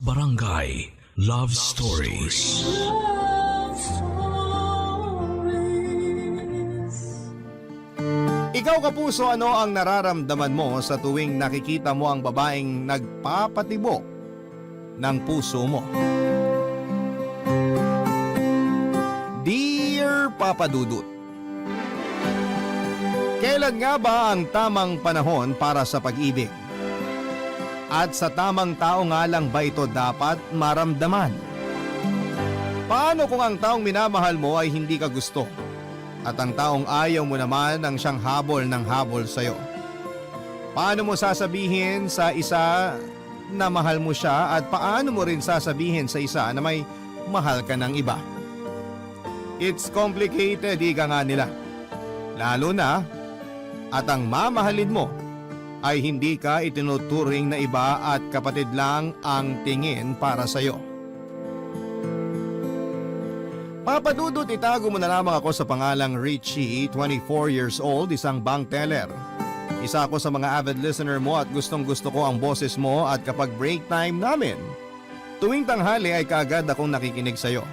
Barangay Love Stories. Love Stories. Ikaw kapuso, ano ang nararamdaman mo sa tuwing nakikita mo ang babaeng nagpapatibok ng puso mo? Dear Papa Dudut, kailan nga ba ang tamang panahon para sa pag-ibig? At sa tamang tao nga lang ba ito dapat maramdaman? Paano kung ang taong minamahal mo ay hindi ka gusto? At ang taong ayaw mo naman ang siyang habol ng habol sa'yo? Paano mo sasabihin sa isa na mahal mo siya at paano mo rin sasabihin sa isa na may mahal ka ng iba? It's complicated, ika nga nila. Lalo na at ang mamahalin mo ay hindi ka itinuturing na iba at kapatid lang ang tingin para sa'yo. Papadudot, itago mo na lamang ako sa pangalang Richie, 24 years old, isang bank teller. Isa ako sa mga avid listener mo at gustong gusto ko ang boses mo at kapag break time namin, tuwing tanghali ay kaagad akong nakikinig sa'yo.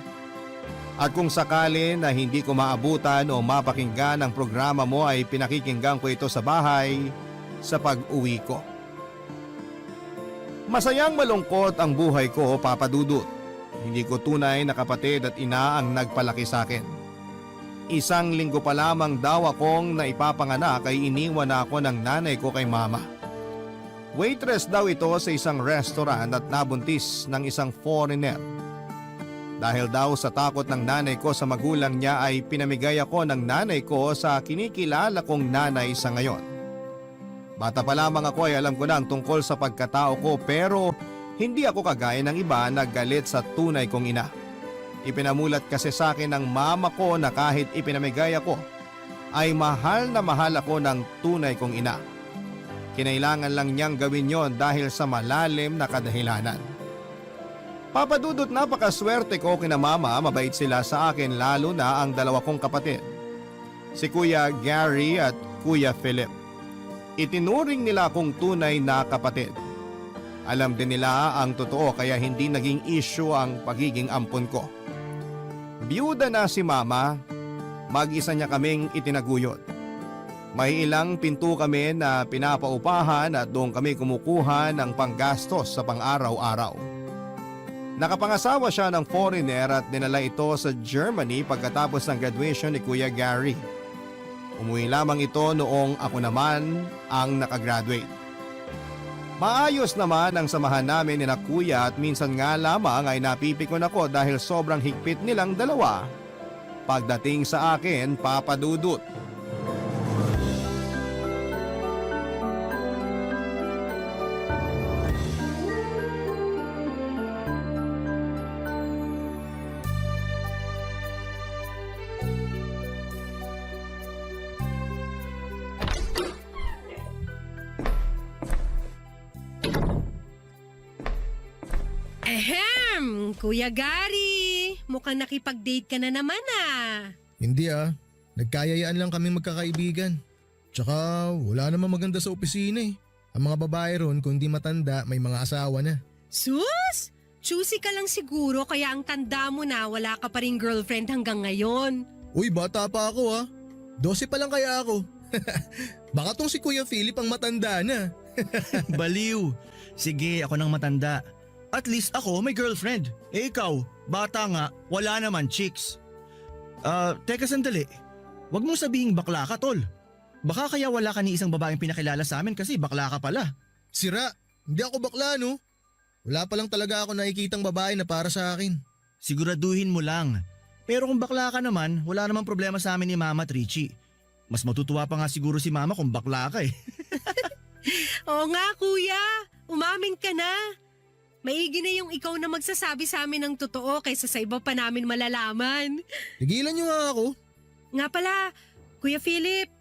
At kung sakali na hindi ko maabutan o mapakinggan ang programa mo ay pinakikinggan ko ito sa bahay sa pag-uwi ko. Masayang malungkot ang buhay ko, Papa Dudut. Hindi ko tunay na kapatid at ina ang nagpalaki sa akin. Isang linggo pa lamang daw akong naipapanganak ay iniwan na ako ng nanay ko kay mama. Waitress daw ito sa isang restaurant at nabuntis ng isang foreigner. Dahil daw sa takot ng nanay ko sa magulang niya ay pinamigay ako ng nanay ko sa kinikilala kong nanay sa ngayon. Bata pa lamang ako ay alam ko na ang tungkol sa pagkatao ko pero hindi ako kagaya ng iba na galit sa tunay kong ina. Ipinamulat kasi sa akin ng mama ko na kahit ipinamigay ako ay mahal na mahal ako ng tunay kong ina. Kinailangan lang niyang gawin yon dahil sa malalim na kadahilanan. Papadudot, napakaswerte ko kina mama, mabait sila sa akin lalo na ang dalawa kong kapatid. Si Kuya Gary at Kuya Philip. Itinuring nila akong tunay na kapatid. Alam din nila ang totoo kaya hindi naging issue ang pagiging ampon ko. Biyuda na si mama, mag-isa niya kaming itinaguyod. May ilang pinto kami na pinapaupahan at doon kami kumukuha ng panggastos sa pang-araw-araw. Nakapangasawa siya ng foreigner at dinala ito sa Germany pagkatapos ng graduation ni Kuya Gary. Umuwi lamang ito noong ako naman ang nakagraduate. Maayos naman ang samahan namin ni na kuya at minsan nga lamang ay napipikon ako dahil sobrang higpit nilang dalawa pagdating sa akin, Papa Dudut. Kuya Gary, mukhang nakipag-date ka na naman ah. Hindi nagkayayaan lang kami magkakaibigan. Tsaka wala namang maganda sa opisina eh. Ang mga babae ron kung di matanda may mga asawa na. Sus! Choosy ka lang siguro kaya ang tanda mo na wala ka pa rin girlfriend hanggang ngayon. Uy, bata pa ako 12 pa lang kaya ako. Baka tong si Kuya Philip ang matanda na. Baliw. Sige, ako nang matanda. At least ako may girlfriend. Ikaw, bata nga, wala naman chicks. Teka sandali. Huwag mong sabihing bakla ka, tol. Baka kaya wala ka ni isang babaeng pinakilala sa amin kasi bakla ka pala. Sira, hindi ako bakla no. Wala pa lang talaga ako nakikitang babae na para sa akin. Siguraduhin mo lang. Pero kung bakla ka naman, wala namang problema sa amin ni Mama at Richie. Mas matutuwa pa nga siguro si Mama kung bakla ka eh. Oo nga kuya, umamin ka na. Maigi na yung ikaw na magsasabi sa amin ng totoo kaysa sa iba pa namin malalaman. Tigilan niyo nga ako. Nga pala, Kuya Philip,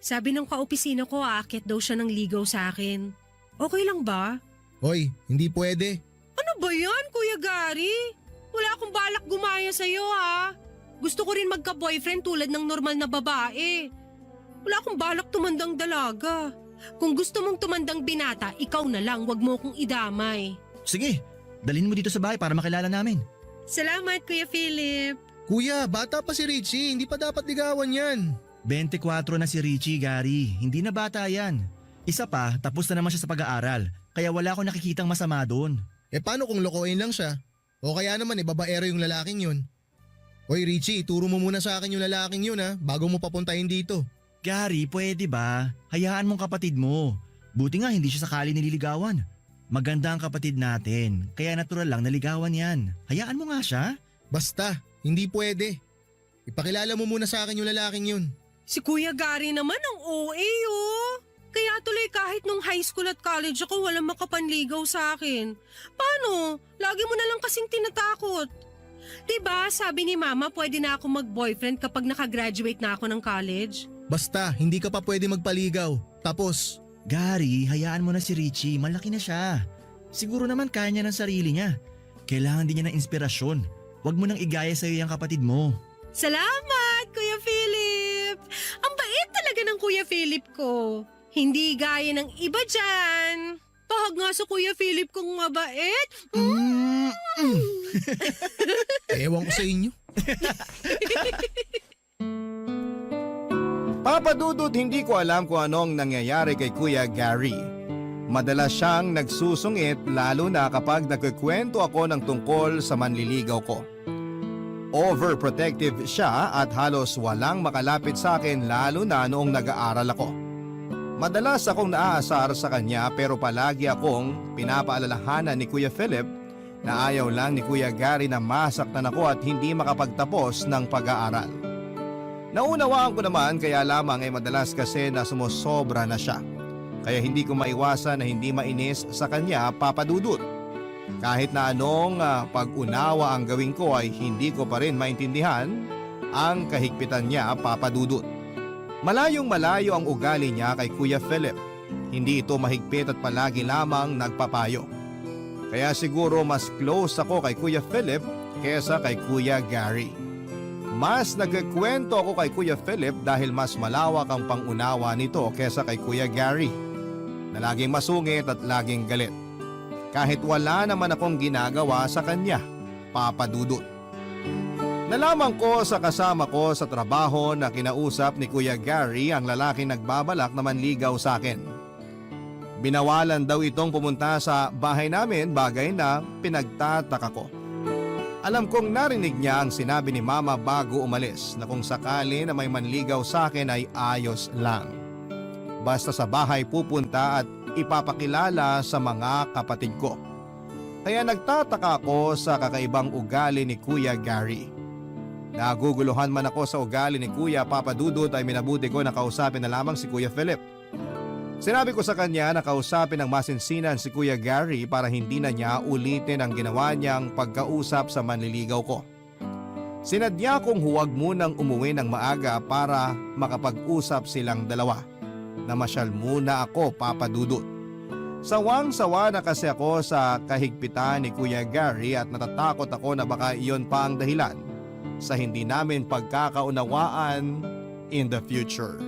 sabi ng kaopisina ko aakyat daw siya ng ligaw sa akin. Okay lang ba? Hoy, hindi pwede. Ano ba yan, Kuya Gary? Wala akong balak gumaya sa'yo ha. Gusto ko rin magka-boyfriend tulad ng normal na babae. Wala akong balak tumandang dalaga. Kung gusto mong tumandang binata, ikaw na lang, wag mo kong idamay. Sige, Dalhin mo dito sa bahay para makilala namin. Salamat, Kuya Philip. Kuya, bata pa si Richie, hindi pa dapat ligawan yan. 24 na si Richie, Gary. Hindi na bata yan. Isa pa, tapos na naman siya sa pag-aaral. Kaya wala akong nakikitang masama doon. Paano kung lokohin lang siya? O kaya naman babaero yung lalaking yun? Hoy Richie, turo mo muna sa akin yung lalaking yun bago mo papuntahin dito. Gary, pwede ba? Hayaan mong kapatid mo. Buti nga hindi siya sakali nililigawan. Maganda ang kapatid natin, kaya natural lang naligawan yan. Hayaan mo nga siya. Basta, hindi pwede. Ipakilala mo muna sa akin yung lalaking yun. Si Kuya Gary naman ang OA oh. Kaya tuloy kahit nung high school at college ako walang makapanligaw sa akin. Paano? Lagi mo na lang kasing tinatakot. Diba sabi ni Mama pwede na ako mag-boyfriend kapag nakagraduate na ako ng college? Basta, hindi ka pa pwede magpaligaw. Tapos, Gary, hayaan mo na si Richie, malaki na siya. Siguro naman kaya niya ng sarili niya. Kailangan din niya ng inspirasyon. Huwag mo nang igaya sa'yo yung kapatid mo. Salamat, Kuya Philip! Ang bait talaga ng Kuya Philip ko. Hindi gaya ng iba dyan. Pahag nga sa Kuya Philip kong mabait. ewan ko sa inyo. Papa Dudut, hindi ko alam kung anong nangyayari kay Kuya Gary. Madalas siyang nagsusungit lalo na kapag nagkikwento ako ng tungkol sa manliligaw ko. Overprotective siya at halos walang makalapit sa akin lalo na noong nag-aaral ako. Madalas akong naaasar sa kanya pero palagi akong pinapaalalahanan ni Kuya Philip na ayaw lang ni Kuya Gary na masaktan ako at hindi makapagtapos ng pag-aaral. Naunawaan ko naman kaya lamang madalas kasi na sumusobra na siya. Kaya hindi ko maiwasan na hindi mainis sa kanya, Papa Dudut. Kahit na anong pag-unawa ang gawin ko ay hindi ko pa rin maintindihan ang kahigpitan niya, Papa Dudut. Malayong malayo ang ugali niya kay Kuya Philip. Hindi ito mahigpit at palagi lamang nagpapayo. Kaya siguro mas close ako kay Kuya Philip kesa kay Kuya Gary. Mas nagkikwento ako kay Kuya Philip dahil mas malawak ang pangunawa nito kesa kay Kuya Gary, na laging masungit at laging galit. Kahit wala naman akong ginagawa sa kanya, Papa Dudut. Nalaman ko sa kasama ko sa trabaho na kinausap ni Kuya Gary ang lalaking nagbabalak na manligaw sa akin. Binawalan daw itong pumunta sa bahay namin, bagay na pinagtataka ko. Alam kong narinig niya ang sinabi ni Mama bago umalis na kung sakali na may manligaw sa akin ay ayos lang. Basta sa bahay pupunta at ipapakilala sa mga kapatid ko. Kaya nagtataka ako sa kakaibang ugali ni Kuya Gary. Naguguluhan man ako sa ugali ni Kuya Papa Dudut ay minabuti ko na kausapin na lamang si Kuya Philip. Sinabi ko sa kanya na kausapin ng masinsinan si Kuya Gary para hindi na niya ulitin ang ginawa niyang pagkausap sa manliligaw ko. Sinadya kong huwag munang umuwi ng maaga para makapag-usap silang dalawa. Namasyal muna ako, Papa Dudut. Sawang-sawa na kasi ako sa kahigpitan ni Kuya Gary at natatakot ako na baka iyon pa ang dahilan sa hindi namin pagkakaunawaan in the future.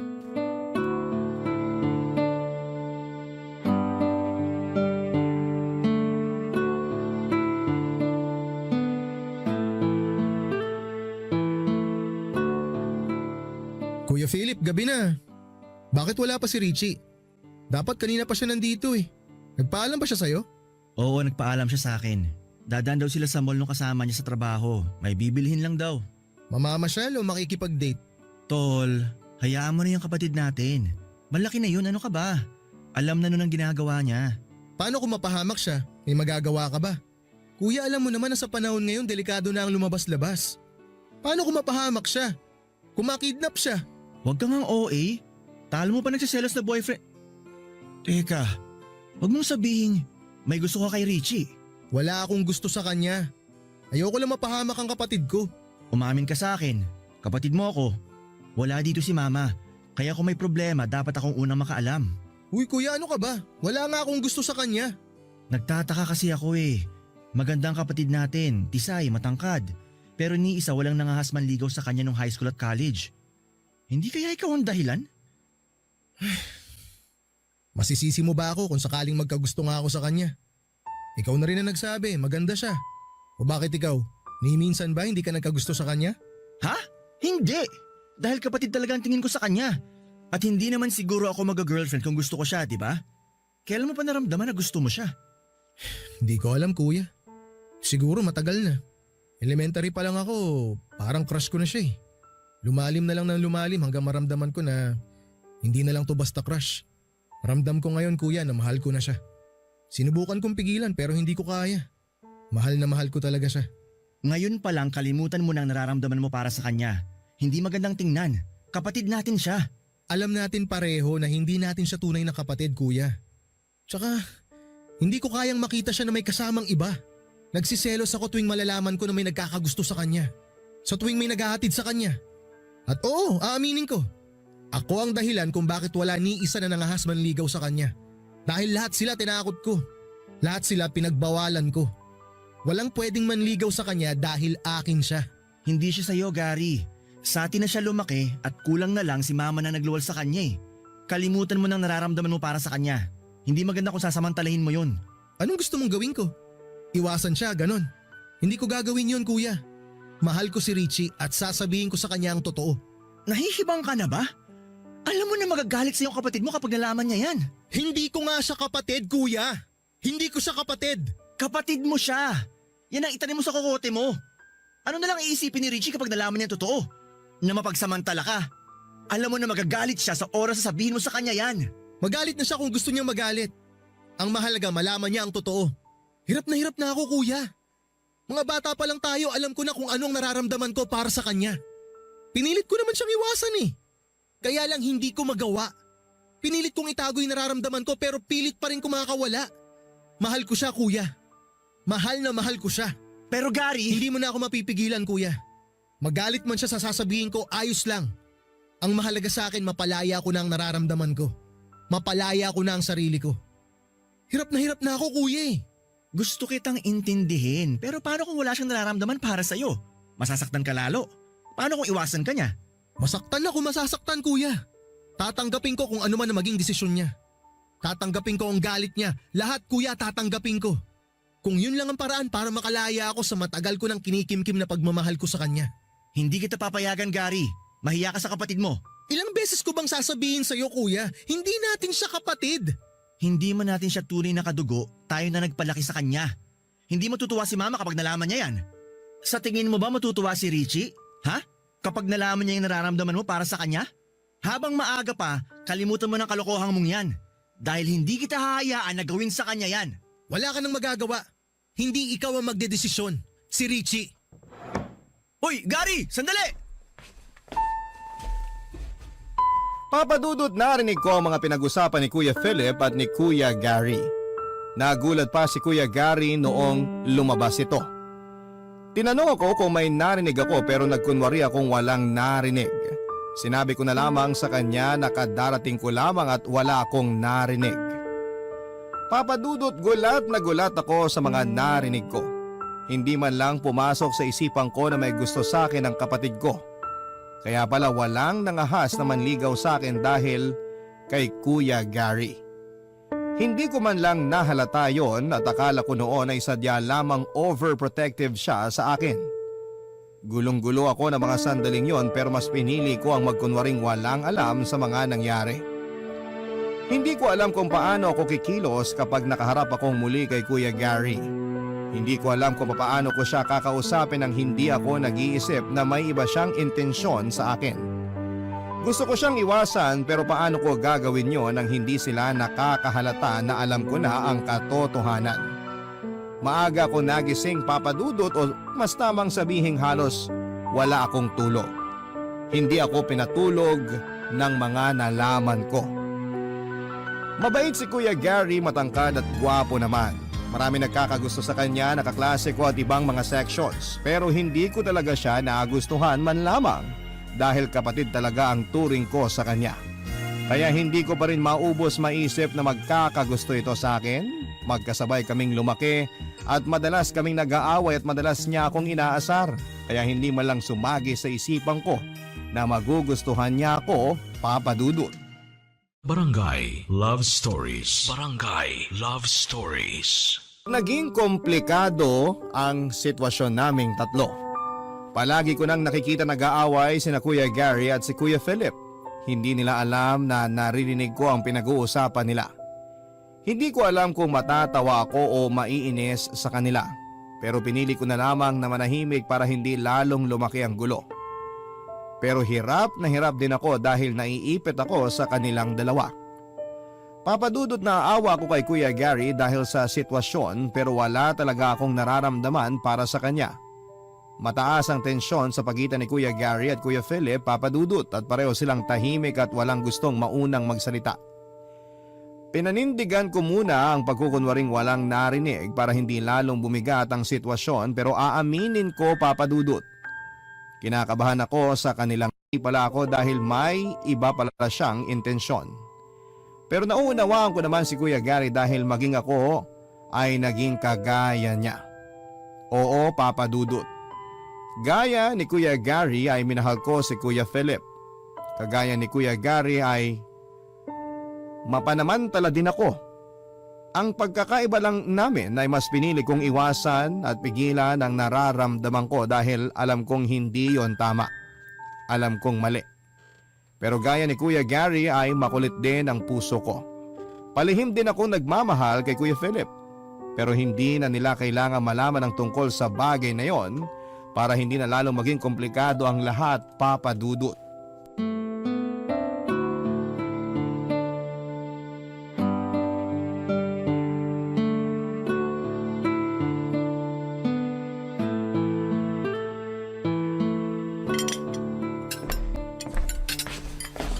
Kuya Philip, gabi na. Bakit wala pa si Richie? Dapat kanina pa siya nandito eh. Nagpaalam ba siya sa'yo? Oo, nagpaalam siya sa akin. Dadaan daw sila sa mall nung kasama niya sa trabaho. May bibilhin lang daw. Mamamasyal o makikipag-date? Tol, hayaan mo na yung kapatid natin. Malaki na yun, ano ka ba? Alam na nun ang ginagawa niya. Paano kung mapahamak siya? May magagawa ka ba? Kuya, alam mo naman na sa panahon ngayon delikado na ang lumabas-labas. Paano kung mapahamak siya? Kung makidnap siya? Huwag kang ang OA. Talo mo pa nagsiselos na boyfriend. Teka, huwag mong sabihin may gusto ka kay Richie. Wala akong gusto sa kanya. Ayoko lang mapahamak ang kapatid ko. Umamin ka sa akin. Kapatid mo ako. Wala dito si Mama. Kaya kung may problema, dapat akong unang makaalam. Uy kuya, ano ka ba? Wala nga akong gusto sa kanya. Nagtataka kasi ako eh. Maganda ang kapatid natin, tisay, matangkad. Pero ni isa walang nangahas manligaw sa kanya nung high school at college. Hindi kaya ikaw ang dahilan? Masisisi mo ba ako kung sakaling magkagusto nga ako sa kanya? Ikaw na rin ang nagsabi, maganda siya. O bakit ikaw? Ni minsan ba hindi ka nagkagusto sa kanya? Ha? Hindi! Dahil kapatid talaga ang tingin ko sa kanya. At hindi naman siguro ako mag-girlfriend kung gusto ko siya, di ba? Kailan mo pa naramdaman na gusto mo siya? Hindi ko alam kuya. Siguro matagal na. Elementary pa lang ako, parang crush ko na siya eh. Lumalim na lang ng lumalim hanggang maramdaman ko na hindi na lang to basta crush. Ramdam ko ngayon kuya na mahal ko na siya. Sinubukan kong pigilan pero hindi ko kaya. Mahal na mahal ko talaga siya. Ngayon pa lang kalimutan mo na ang nararamdaman mo para sa kanya. Hindi magandang tingnan. Kapatid natin siya. Alam natin pareho na hindi natin siya tunay na kapatid kuya. Tsaka hindi ko kayang makita siya na may kasamang iba. Nagsiselos ako tuwing malalaman ko na may nagkakagusto sa kanya. Sa tuwing may naghahatid sa kanya. At oo, aaminin ko. Ako ang dahilan kung bakit wala ni isa na nangahas manligaw sa kanya. Dahil lahat sila tinakot ko. Lahat sila pinagbawalan ko. Walang pwedeng manligaw sa kanya dahil akin siya. Hindi siya sa'yo, Gary. Sa atin na siya lumaki at kulang na lang si mama na nagluwal sa kanya eh. Kalimutan mo nang nararamdaman mo para sa kanya. Hindi maganda kung sasamantalahin mo yun. Anong gusto mong gawin ko? Iwasan siya, ganon. Hindi ko gagawin yun kuya. Mahal ko si Richie at sasabihin ko sa kanya ang totoo. Nahihibang ka na ba? Alam mo na magagalit sa iyong kapatid mo kapag nalaman niya yan. Hindi ko nga siya kapatid kuya. Hindi ko siya kapatid. Kapatid mo siya. Yan ang itanim mo sa kokote mo. Ano na lang iisipin ni Richie kapag nalaman niya ang totoo? Na mapagsamantala ka. Alam mo na magagalit siya sa oras na sabihin mo sa kanya yan. Magalit na siya kung gusto niyang magalit. Ang mahalaga malaman niya ang totoo. Hirap na ako kuya. Mga bata pa lang tayo, alam ko na kung anong nararamdaman ko para sa kanya. Pinilit ko naman siyang iwasan eh. Kaya lang hindi ko magawa. Pinilit kong itago yung nararamdaman ko pero pilit pa rin kumakawala. Mahal ko siya kuya. Mahal na mahal ko siya. Pero Gary… Hindi mo na ako mapipigilan kuya. Magalit man siya sa sasabihin ko, ayos lang. Ang mahalaga sa akin mapalaya ko na ang nararamdaman ko. Mapalaya ko na ang sarili ko. Hirap na ako kuya eh. Gusto kitang intindihin pero paano kung wala siyang nararamdaman para sa'yo? Masasaktan ka lalo. Paano kung iwasan ka niya? Masaktan ako, masasaktan kuya. Tatanggapin ko kung ano man ang maging desisyon niya. Tatanggapin ko ang galit niya. Lahat kuya tatanggapin ko. Kung yun lang ang paraan para makalaya ako sa matagal ko ng kinikimkim na pagmamahal ko sa kanya. Hindi kita papayagan, Gary. Mahiya ka sa kapatid mo. Ilang beses ko bang sasabihin sa'yo kuya, hindi natin siya kapatid. Hindi man natin siya tunay na kadugo, tayo na nagpalaki sa kanya. Hindi matutuwa si mama kapag nalaman niya yan. Sa tingin mo ba matutuwa si Richie? Ha? Kapag nalaman niya yung nararamdaman mo para sa kanya? Habang maaga pa, kalimutan mo ng kalokohang mong yan. Dahil hindi kita hahayaan na gawin sa kanya yan. Wala ka nang magagawa. Hindi ikaw ang magdedesisyon. Si Richie. Hoy, Gary! Sandali! Papadudot narinig ko ang mga pinag-usapan ni Kuya Philip at ni Kuya Gary. Nagulat pa si Kuya Gary noong lumabas ito. Tinanong ako kung may narinig ako pero nagkunwari akong walang narinig. Sinabi ko na lamang sa kanya na kadarating ko lamang at wala akong narinig. Papadudot gulat na gulat ako sa mga narinig ko. Hindi man lang pumasok sa isipan ko na may gusto sa akin ang kapatid ko. Kaya pala walang nangahas na manligaw sa akin dahil kay Kuya Gary. Hindi ko man lang nahalata yon at akala ko noon ay sadya lamang overprotective siya sa akin. Gulong-gulo ako ng mga sandaling yon pero mas pinili ko ang magkunwaring walang alam sa mga nangyari. Hindi ko alam kung paano ako kikilos kapag nakaharap akong muli kay Kuya Gary. Hindi ko alam kung paano ko siya kakausapin nang hindi ako nag-iisip na may iba siyang intensyon sa akin. Gusto ko siyang iwasan pero paano ko gagawin yon nang hindi sila nakakahalata na alam ko na ang katotohanan. Maaga ko nagising papadudot o mas tamang sabihing halos wala akong tulog. Hindi ako pinatulog ng mga nalaman ko. Mabait si Kuya Gary, matangkad at gwapo naman. Marami nagkakagusto sa kanya, nakaklase ko at ibang mga sections. Pero hindi ko talaga siya nagustuhan man lamang dahil kapatid talaga ang turing ko sa kanya. Kaya hindi ko pa rin maubos maisip na magkakagusto ito sa akin. Magkasabay kaming lumaki at madalas kaming nag-aaway at madalas niya akong inaasar. Kaya hindi man lang sumagi sa isipan ko na magugustuhan niya ako, papadudot. Barangay Love Stories. Barangay Love Stories. Naging komplikado ang sitwasyon naming tatlo. Palagi ko nang nakikita nag-aaway sina Kuya Gary at si Kuya Philip. Hindi nila alam na naririnig ko ang pinag-uusapan nila. Hindi ko alam kung matatawa ako o maiinis sa kanila. Pero pinili ko na lamang na manahimik para hindi lalong lumaki ang gulo. Pero hirap na hirap din ako dahil naiipit ako sa kanilang dalawa. Papadudot na awa ko kay Kuya Gary dahil sa sitwasyon pero wala talaga akong nararamdaman para sa kanya. Mataas ang tensyon sa pagitan ni Kuya Gary at Kuya Philip, Papadudot, at pareho silang tahimik at walang gustong maunang magsalita. Pinanindigan ko muna ang pagkukunwaring walang narinig para hindi lalong bumigat ang sitwasyon pero aaminin ko, Papadudot. Kinakabahan ako sa kanilang pala ako dahil may iba pala siyang intensyon. Pero nauunawaan ko naman si Kuya Gary dahil maging ako ay naging kagaya niya. Oo, Papadudot. Gaya ni Kuya Gary ay minahal ko si Kuya Philip. Kagaya ni Kuya Gary ay mapanamantala din ako. Ang pagkakaiba lang namin ay mas pinili kong iwasan at pigilan ang nararamdaman ko dahil alam kong hindi yon tama. Alam kong mali. Pero gaya ni Kuya Gary ay makulit din ang puso ko. Palihim din ako nagmamahal kay Kuya Philip. Pero hindi na nila kailangan malaman ang tungkol sa bagay na yon para hindi na lalong maging komplikado ang lahat, Papadudot.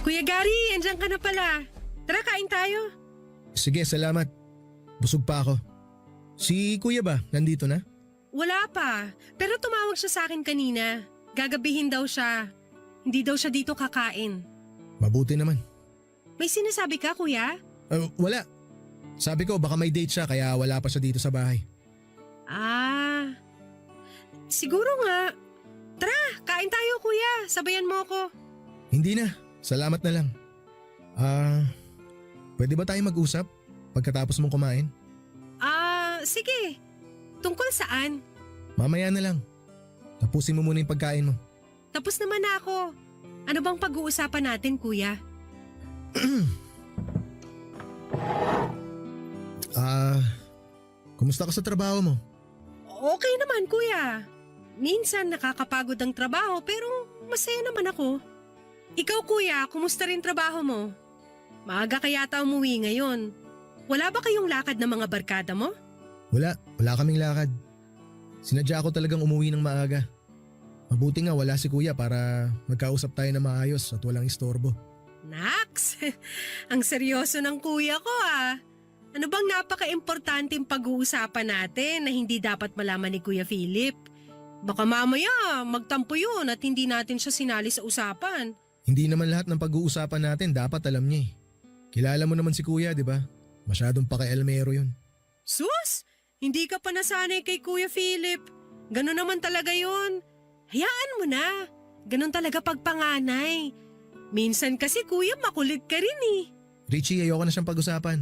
Kuya Gary, andyan ka na pala. Tara, kain tayo. Sige, salamat. Busog pa ako. Si kuya ba? Nandito na? Wala pa, pero tumawag siya sa akin kanina. Gagabihin daw siya. Hindi daw siya dito kakain. Mabuti naman. May sinasabi ka, kuya? Wala. Sabi ko baka may date siya kaya wala pa siya dito sa bahay. Ah, siguro nga. Tara, kain tayo, kuya. Sabayan mo ako. Hindi na. Salamat na lang. Pwede ba tayo mag-usap pagkatapos mong kumain? Sige. Tungkol saan? Mamaya na lang. Tapusin mo muna yung pagkain mo. Tapos naman na ako. Ano bang pag-uusapan natin, kuya? Kumusta ka sa trabaho mo? Okay naman, kuya. Minsan nakakapagod ang trabaho pero masaya naman ako. Ikaw, kuya, kumusta rin trabaho mo? Maaga ka yata umuwi ngayon. Wala ba kayong lakad ng mga barkada mo? Wala kaming lakad. Sinadya ko talagang umuwi ng maaga. Mabuti nga wala si kuya para magkausap tayo na maayos at walang istorbo. Naks, ang seryoso ng kuya ko ah. Ano bang napaka-importanteng pag-uusapan natin na hindi dapat malaman ni Kuya Philip? Baka mamaya magtampo yun at hindi natin siya sinali sa usapan. Hindi naman lahat ng pag-uusapan natin dapat alam niya eh. Kilala mo naman si kuya, di ba? Masyadong pakialamero yun. Sus! Hindi ka pa nasanay kay Kuya Philip. Ganon naman talaga yun. Hayaan mo na. Ganon talaga pagpanganay. Minsan kasi kuya makulit ka rin eh. Richie, ayoko na siyang pag-usapan.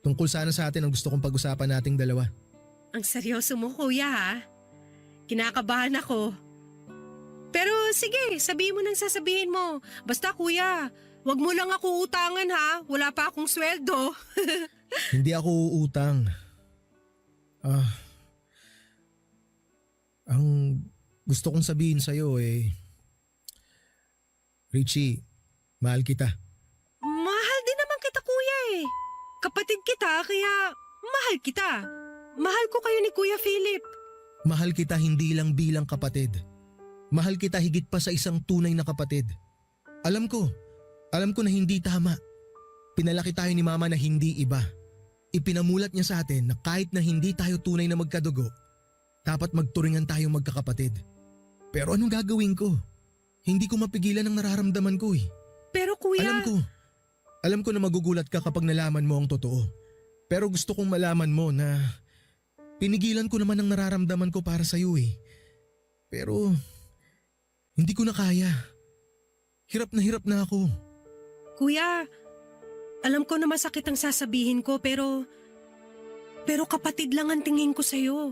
Tungkol sana sa atin ang gusto kong pag-usapan nating dalawa. Ang seryoso mo kuya ha. Kinakabahan ako. Pero sige, sabihin mo nang sasabihin mo. Basta kuya, wag mo lang ako utangan ha. Wala pa akong sweldo. Hindi ako uutang. Ang gusto kong sabihin sa'yo eh, Richie, mahal kita. Mahal din naman kita kuya eh. Kapatid kita kaya mahal kita. Mahal ko kayo ni Kuya Philip. Mahal kita hindi lang bilang kapatid. Mahal kita higit pa sa isang tunay na kapatid. Alam ko na hindi tama. Pinalaki tayo ni mama na hindi iba. Ipinamulat niya sa atin na kahit na hindi tayo tunay na magkadugo, dapat magturingan tayong magkakapatid. Pero anong gagawin ko? Hindi ko mapigilan ang nararamdaman ko eh. Pero kuya… Alam ko na magugulat ka kapag nalaman mo ang totoo. Pero gusto kong malaman mo na pinigilan ko naman ang nararamdaman ko para sa'yo eh. Pero hindi ko na kaya. Hirap na ako. Kuya, alam ko na masakit ang sasabihin ko pero Pero kapatid lang ang tingin ko sa'yo.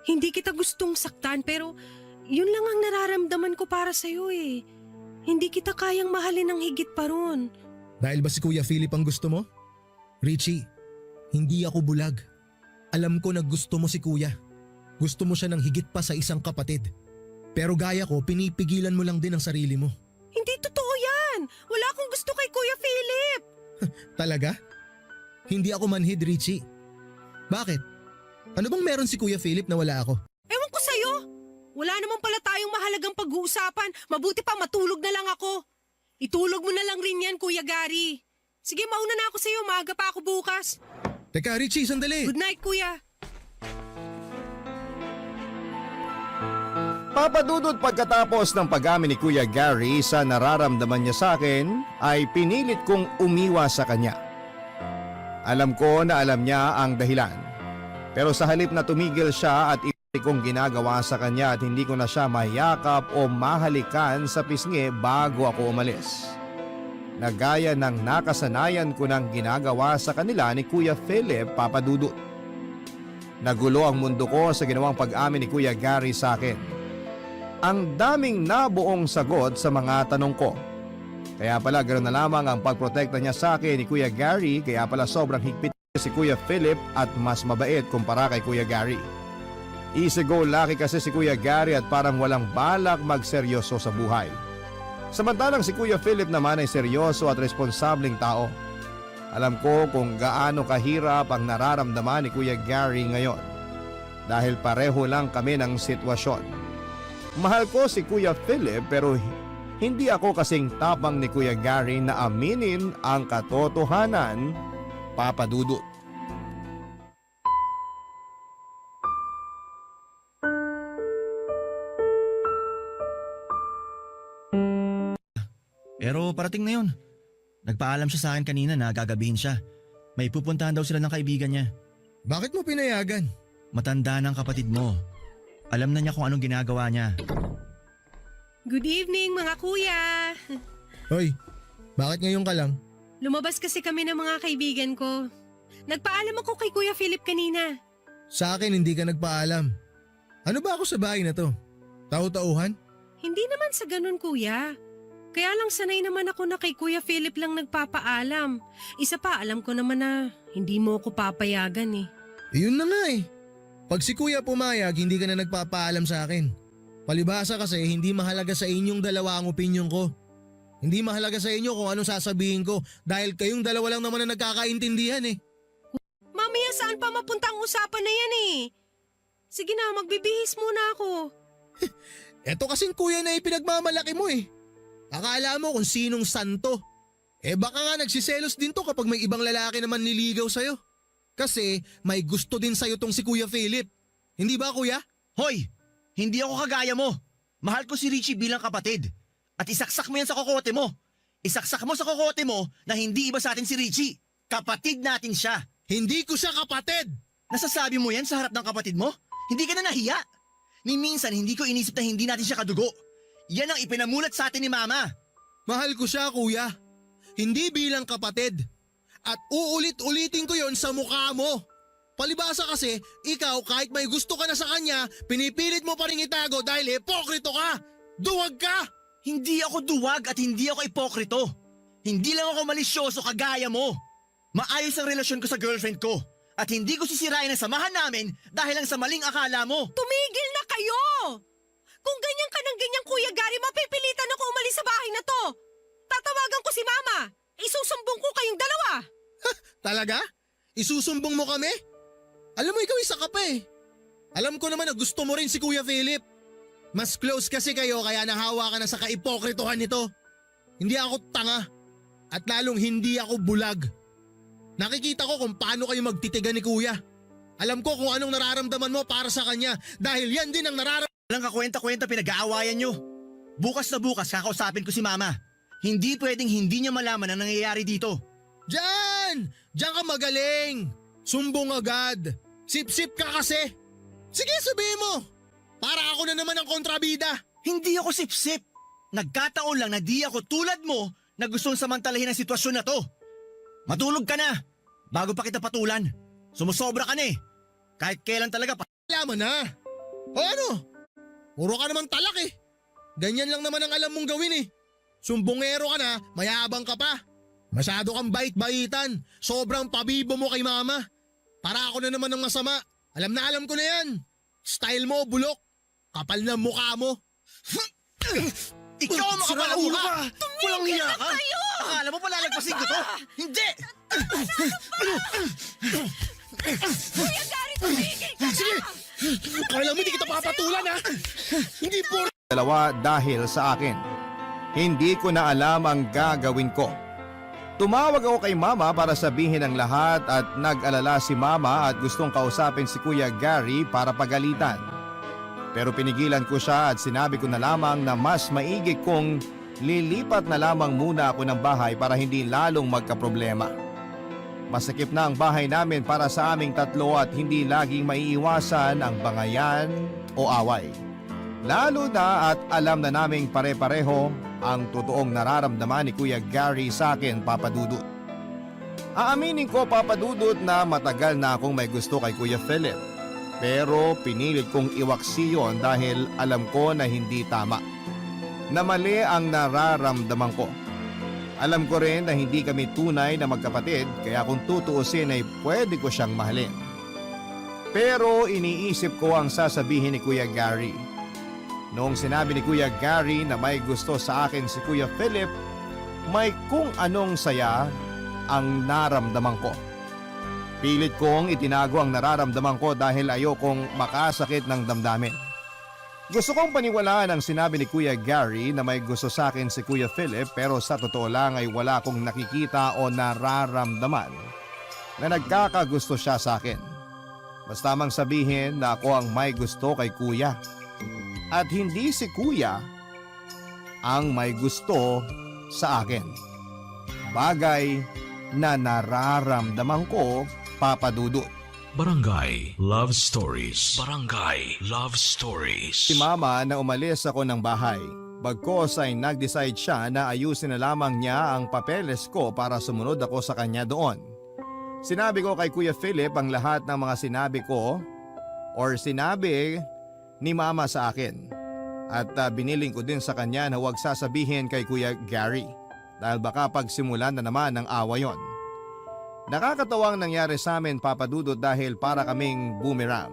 Hindi kita gustong saktan pero yun lang ang nararamdaman ko para sa'yo eh. Hindi kita kayang mahalin ng higit pa ron. Dahil ba si Kuya Philip ang gusto mo? Richie, hindi ako bulag. Alam ko na gusto mo si Kuya. Gusto mo siya ng higit pa sa isang kapatid. Pero gaya ko, pinipigilan mo lang din ang sarili mo. Hindi totoo yan! Wala akong gusto kay Kuya Philip! Talaga? Hindi ako manhid, Richie. Bakit? Ano bang meron si Kuya Philip na wala ako? Ewan ko sa'yo! Wala naman pala tayong mahalagang pag-uusapan. Mabuti pa matulog na lang ako. Itulog mo na lang rin yan, Kuya Gary. Sige, mauna na ako sa'yo. Maaga pa ako bukas. Teka, Richie, sandali. Good night, Kuya. Papadudot pagkatapos ng pag-amin ni Kuya Gary sa nararamdaman niya sa akin ay pinilit kong umiwas sa kanya. Alam ko na alam niya ang dahilan. Pero sa halip na tumigil siya at kong ginagawa sa kanya at hindi ko na siya mayakap o mahalikan sa pisngi bago ako umalis. Nagaya ng nakasanayan ko ng ginagawa sa kanila ni Kuya Philip, Papadudot. Nagulo ang mundo ko sa ginawang pag-amin ni Kuya Gary sa akin. Ang daming nabuong sagot sa mga tanong ko. Kaya pala ganoon na lamang ang pagprotekta niya sa akin ni Kuya Gary, kaya pala sobrang higpit si Kuya Philip at mas mabait kumpara kay Kuya Gary. Easy go lucky kasi si Kuya Gary at parang walang balak magseryoso sa buhay. Samantalang si Kuya Philip naman ay seryoso at responsableng tao. Alam ko kung gaano kahirap ang nararamdaman ni Kuya Gary ngayon. Dahil pareho lang kami ng sitwasyon. Mahal ko si Kuya Philip pero hindi ako kasing tapang ni Kuya Gary na aminin ang katotohanan, Papadudot. Pero parating na yun. Nagpaalam siya sa akin kanina na gagabihin siya. May pupuntahan daw sila ng kaibigan niya. Bakit mo pinayagan? Matanda ng kapatid mo. Alam na niya kung anong ginagawa niya. Good evening, mga kuya. Hoy, bakit ngayon ka lang? Lumabas kasi kami ng mga kaibigan ko. Nagpaalam ako kay Kuya Philip kanina. Sa akin hindi ka nagpaalam. Ano ba ako sa bahay na to? Tau-tauhan? Hindi naman sa ganun, kuya. Kaya lang sanay naman ako na kay Kuya Philip lang nagpapaalam. Isa pa, alam ko naman na hindi mo ako papayagan eh. Yun na nga eh. Pag si Kuya pumayag, hindi ka na nagpapaalam sa akin. Palibhasa kasi hindi mahalaga sa inyong dalawa ang opinyon ko. Hindi mahalaga sa inyo kung anong sasabihin ko dahil kayong dalawa lang naman na nagkakaintindihan eh. Mamaya saan pa mapunta ang usapan na yan eh? Sige na, magbibihis muna ako. Eto kasing kuya na ipinagmamalaki mo eh. Akala mo kung sinong santo. Eh baka nga nagsiselos din to kapag may ibang lalaki naman niligaw sa'yo. Kasi may gusto din sa'yo tong si Kuya Philip. Hindi ba kuya? Hoy! Hindi ako kagaya mo. Mahal ko si Richie bilang kapatid. At isaksak mo yan sa kokote mo. Isaksak mo sa kokote mo na hindi iba sa atin si Richie. Kapatid natin siya. Hindi ko siya kapatid! Nasasabi mo yan sa harap ng kapatid mo? Hindi ka na nahiya. Ni minsan hindi ko inisip na hindi natin siya kadugo. Yan ang ipinamulat sa atin ni Mama. Mahal ko siya kuya. Hindi bilang kapatid. At uulit-ulitin ko yon sa mukha mo. Palibasa kasi, ikaw kahit may gusto ka na sa kanya, pinipilit mo pa rin itago dahil hipokrito ka! Duwag ka! Hindi ako duwag at hindi ako ipokrito. Hindi lang ako malisyoso kagaya mo. Maayos ang relasyon ko sa girlfriend ko. At hindi ko sisirain ang samahan namin dahil lang sa maling akala mo. Tumigil na kayo! Kung ganyan ka ng ganyan, Kuya Gary, mapipilitan ako umalis sa bahay na to. Tatawagan ko si Mama. Isusumbong ko kayong dalawa. Talaga? Isusumbong mo kami? Alam mo ikaw isa ka pa eh. Alam ko naman na gusto mo rin si Kuya Philip. Mas close kasi kayo kaya nahawa ka na sa kaipokritohan nito. Hindi ako tanga. At lalong hindi ako bulag. Nakikita ko kung paano kayo magtitigan ni Kuya. Alam ko kung anong nararamdaman mo para sa kanya dahil yan din ang nararamdaman. Walang kakwenta-kwenta pinag-aawayan nyo. Bukas na bukas kakausapin ko si Mama. Hindi pwedeng hindi niya malaman ang nangyayari dito. Diyan! Diyan ka magaling! Sumbong agad! Sip-sip ka kasi! Sige sabihin mo! Para ako na naman ang kontrabida! Hindi ako sip-sip. Nagkataon lang na di ako tulad mo na gustong samantalahin ang sitwasyon na to. Matulog ka na bago pa kita patulan. Sumusobra ka na eh. Kahit kailan talaga Yaman na. O ano? Puro ka naman talak eh. Ganyan lang naman ang alam mong gawin eh. Sumbongero ka na, mayabang ka pa. Masyado kang bait-baitan. Sobrang pabibo mo kay mama. Para ako na naman ng masama. Alam na alam ko na yan. Style mo, bulok. Kapal na mukha mo. ikaw ang makapal ang mukha. Walang hiya ka. kayo! Akala mo palalagpasin ko to? Hindi! Kuya Gary, tumigil ka Sige! Kala mo hindi kita papatulan ha? Hindi po. Dalawa dahil sa akin. Hindi ko na alam ang gagawin ko. Tumawag ako kay mama para sabihin ang lahat at nag-alala si mama at gustong kausapin si Kuya Gary para pagalitan. Pero pinigilan ko siya at sinabi ko na lamang na mas maigi kong lilipat na lamang muna ako ng bahay para hindi lalong magkaproblema. Masakip na ang bahay namin para sa aming tatlo at hindi laging maiiwasan ang bangayan o away. Lalo na at alam na naming pare-pareho ang totoong nararamdaman ni Kuya Gary sa akin, Papa Dudut. Aaminin ko, Papa Dudut, na matagal na akong may gusto kay Kuya Philip. Pero pinilit kong iwaksi yon dahil alam ko na hindi tama. Na mali ang nararamdaman ko. Alam ko rin na hindi kami tunay na magkapatid kaya kung tutuusin ay pwede ko siyang mahalin. Pero iniisip ko ang sasabihin ni Kuya Gary. Noong sinabi ni Kuya Gary na may gusto sa akin si Kuya Philip, may kung anong saya ang naramdaman ko. Pilit kong itinago ang nararamdaman ko dahil ayokong makasakit ng damdamin. Gusto kong paniwalaan ang sinabi ni Kuya Gary na may gusto sa akin si Kuya Philip pero sa totoo lang ay wala akong nakikita o nararamdaman na nagkakagusto siya sa akin. Mas tamang sabihin na ako ang may gusto kay Kuya. At hindi si Kuya ang may gusto sa akin. Bagay na nararamdaman ko, Papa Dudut. Barangay Love Stories. Barangay Love Stories. Si Mama na umalis ako ng bahay. Bagkos ay nag-decide siya na ayusin na lamang niya ang papeles ko para sumunod ako sa kanya doon. Sinabi ko kay Kuya Philip ang lahat ng mga sinabi ko or sinabi ni Mama sa akin. At biniling ko din sa kanya na huwag sasabihin kay Kuya Gary dahil baka pagsimulan na naman ng awa yon. Nakakatawang nangyari sa amin, Papa Dudut, dahil para kaming boomerang.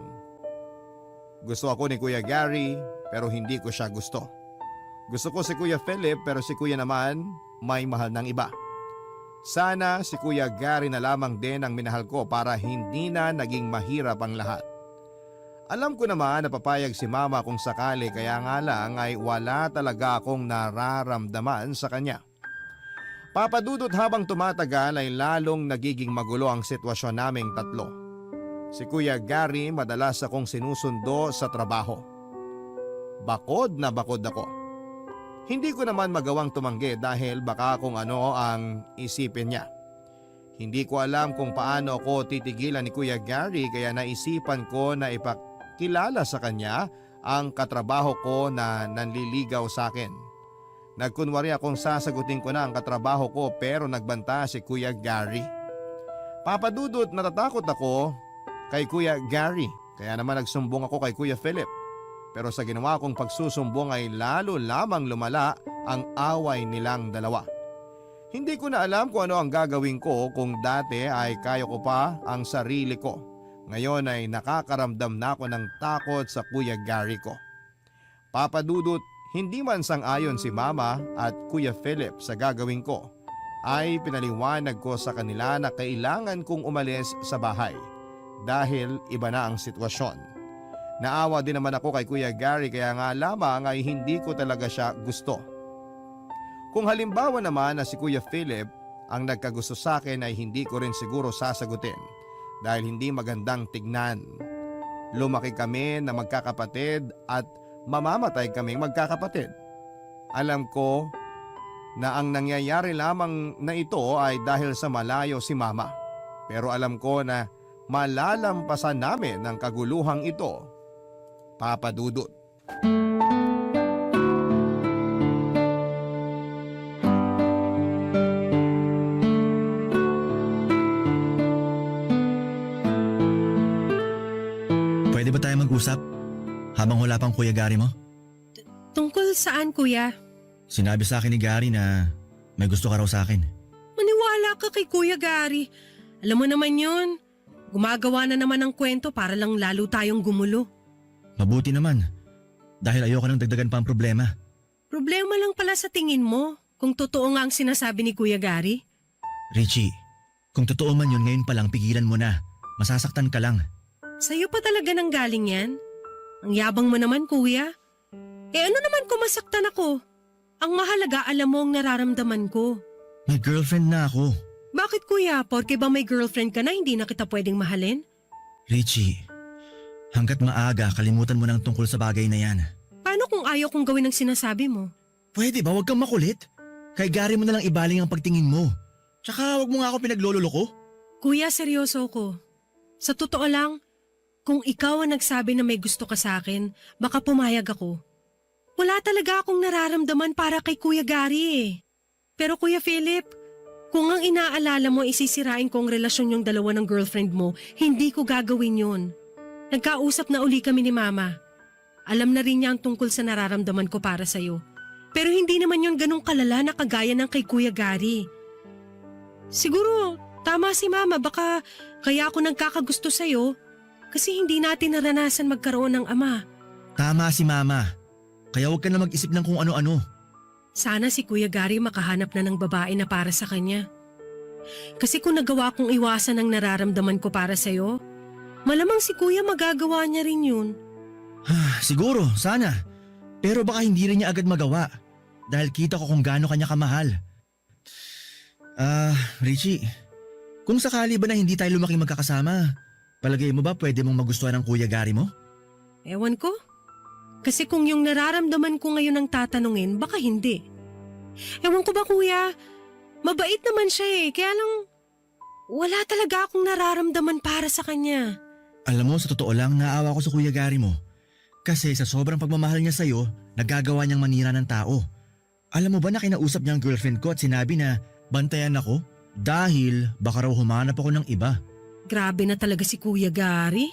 Gusto ako ni Kuya Gary pero hindi ko siya gusto. Gusto ko si Kuya Philip pero si Kuya naman may mahal ng iba. Sana si Kuya Gary na lamang din ang minahal ko para hindi na naging mahirap ang lahat. Alam ko naman na papayag si Mama kung sakali kaya nga lang ay wala talaga akong nararamdaman sa kanya. Papa Dudut, habang tumatagal ay lalong nagiging magulo ang sitwasyon naming tatlo. Si Kuya Gary madalas akong sinusundo sa trabaho. Bakod na bakod ako. Hindi ko naman magawang tumanggi dahil baka kung ano ang isipin niya. Hindi ko alam kung paano ako titigilan ni Kuya Gary kaya naisipan ko na ipakilala sa kanya ang katrabaho ko na nanliligaw sa akin. Nagkunwari akong sasagutin ko na ang katrabaho ko pero nagbanta si Kuya Gary. Papa Dudut, natatakot ako kay Kuya Gary kaya naman nagsumbong ako kay Kuya Philip. Pero sa ginawa kong pagsusumbong ay lalo lamang lumala ang away nilang dalawa. Hindi ko na alam kung ano ang gagawin ko kung dati ay kaya ko pa ang sarili ko. Ngayon ay nakakaramdam na ako ng takot sa Kuya Gary ko. Papa Dudut, hindi man sang-ayon si Mama at Kuya Philip sa gagawin ko, ay pinaliwanag ko sa kanila na kailangan kong umalis sa bahay dahil iba na ang sitwasyon. Naawa din naman ako kay Kuya Gary kaya nga lamang ay hindi ko talaga siya gusto. Kung halimbawa naman na si Kuya Philip ang nagkagusto sa akin ay hindi ko rin siguro sasagutin dahil hindi magandang tignan. Lumaki kami na magkakapatid at mamamatay kaming magkakapatid. Alam ko na ang nangyayari lamang na ito ay dahil sa malayo si Mama. Pero alam ko na malalampasan namin ang kaguluhang ito, Papa Dudut. usapang Kuya Gary mo? Tungkol saan, kuya? Sinabi sa akin ni Gary na may gusto ka raw sa akin. Maniwala ka kay Kuya Gary. Alam mo naman yun. Gumagawa na naman ng kwento para lang lalo tayong gumulo. Mabuti naman. Dahil ayoko nang dagdagan pa ang problema. Problema lang pala sa tingin mo kung totoo nga ang sinasabi ni Kuya Gary. Richie, kung totoo man yun ngayon pa lang pigilan mo na. Masasaktan ka lang. Sa'yo pa talaga nang galing yan? Ang yabang mo naman, kuya. Ano naman kung masaktan ako? Ang mahalaga alam mo ang nararamdaman ko. May girlfriend na ako. Bakit kuya? Porke ba may girlfriend ka na hindi na kita pwedeng mahalin? Richie, hanggat maaga kalimutan mo nang tungkol sa bagay na yan. Paano kung ayaw kong gawin ang sinasabi mo? Pwede ba wag kang makulit? Kay Gary mo na lang ibaling ang pagtingin mo. Tsaka wag mo nga ako pinaglololoko. Kuya, seryoso ko. Sa totoo lang, kung ikaw ang nagsabi na may gusto ka sa akin, baka pumayag ako. Wala talaga akong nararamdaman para kay Kuya Gary eh. Pero Kuya Philip, kung ang inaalala mo isisirain ko ang relasyon yung dalawa ng girlfriend mo, hindi ko gagawin yun. Nagkausap na uli kami ni Mama. Alam na rin niya ang tungkol sa nararamdaman ko para sa'yo. Pero hindi naman yun ganong kalala na kagaya ng kay Kuya Gary. Siguro, tama si Mama, baka kaya ako nagkakagusto sa'yo kasi hindi natin naranasan magkaroon ng ama. Tama si Mama. Kaya huwag ka na mag-isip ng kung ano-ano. Sana si Kuya Gary makahanap na ng babae na para sa kanya. Kasi kung nagawa kong iwasan ang nararamdaman ko para sa'yo, malamang si Kuya magagawa niya rin yun. Siguro, sana. Pero baka hindi rin niya agad magawa. Dahil kita ko kung gaano kanya kamahal. Richie, kung sakali ba na hindi tayo lumaking magkakasama, palagay mo ba pwede mong magustuhan ng Kuya Gary mo? Ewan ko. Kasi kung yung nararamdaman ko ngayon ang tatanungin, baka hindi. Ewan ko ba kuya, mabait naman siya eh, kaya lang wala talaga akong nararamdaman para sa kanya. Alam mo, sa totoo lang, naawa ko sa Kuya Gary mo. Kasi sa sobrang pagmamahal niya sa'yo, nagagawa niyang manira ng tao. Alam mo ba na kinausap niya ang girlfriend ko at sinabi na bantayan ako? Dahil baka raw humanap ako ng iba. Grabe na talaga si Kuya Gary.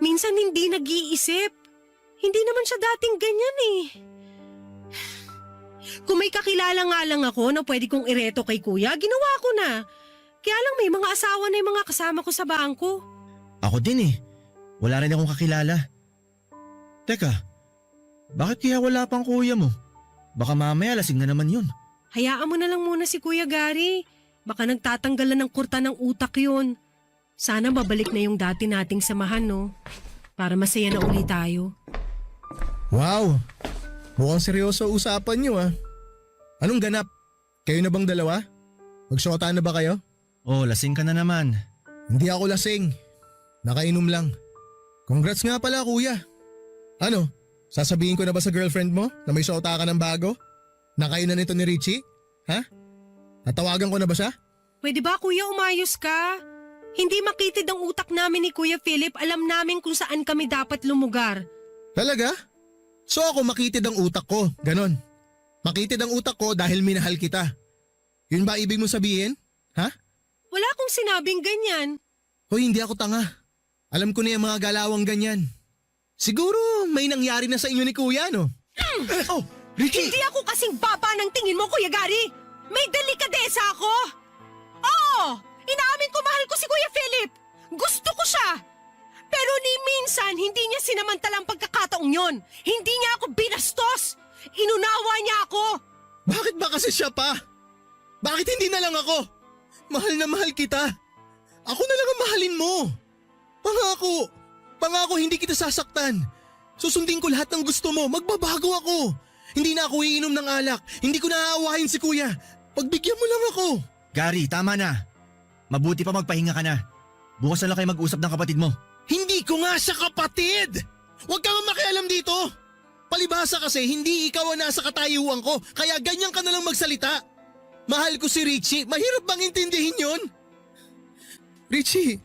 Minsan hindi nag-iisip. Hindi naman siya dating ganyan eh. Kung may kakilala nga lang ako na pwede kong ireto kay kuya, ginawa ko na. Kaya lang may mga asawa na yung mga kasama ko sa bangko. Ako din eh. Wala rin akong kakilala. Teka, bakit kaya wala pang kuya mo? Baka mamaya lasing na naman yun. Hayaan mo na lang muna si Kuya Gary. Baka nagtatanggalan ng kurta ng utak yun. Sana babalik na yung dati nating samahan, no? Para masaya na uli tayo. Wow! Mukhang seryoso usapan niyo ah. Anong ganap? Kayo na bang dalawa? Magsyota na ba kayo? Oh, lasing ka na naman. Hindi ako lasing. Nakainom lang. Congrats nga pala kuya. Ano? Sasabihin ko na ba sa girlfriend mo na may syota ka ng bago? Na kayo na nito ni Richie? Ha? Natawagan ko na ba siya? Pwede ba kuya umayos ka? Hindi makitid ang utak namin ni Kuya Philip, alam namin kung saan kami dapat lumugar. Talaga? So ako makitid ang utak ko, ganon. Makitid ang utak ko dahil minahal kita. Yun ba ibig mong sabihin? Ha? Wala akong sinabing ganyan. Hoy, hindi ako tanga. Alam ko na yung mga galawang ganyan. Siguro may nangyari na sa inyo ni kuya, no? Oh, Richie! Hindi ako kasing baba ng tingin mo, Kuya Gary. May delikadesa ako. Oo, inaamin ko mahal ko si Kuya Philip. Gusto ko siya. Pero ni minsan, hindi niya sinamantalang pagkakataong yon. Hindi niya ako binastos. Inunawa niya ako. Bakit ba kasi siya pa? Bakit hindi na lang ako? Mahal na mahal kita. Ako na lang ang mahalin mo. Pangako. Pangako hindi kita sasaktan. Susundin ko lahat ng gusto mo. Magbabago ako. Hindi na ako iinom ng alak. Hindi ko naaawahin si kuya. Pagbigyan mo lang ako. Gary, tama na. Mabuti pa magpahinga ka na. Bukas na lang kayo mag-usap ng kapatid mo. Hindi ko nga siya kapatid! Huwag ka nga makialam dito! Palibhasa kasi hindi ikaw ang nasa katayuan ko kaya ganyan ka na lang magsalita. Mahal ko si Richie, mahirap bang intindihin yon? Richie,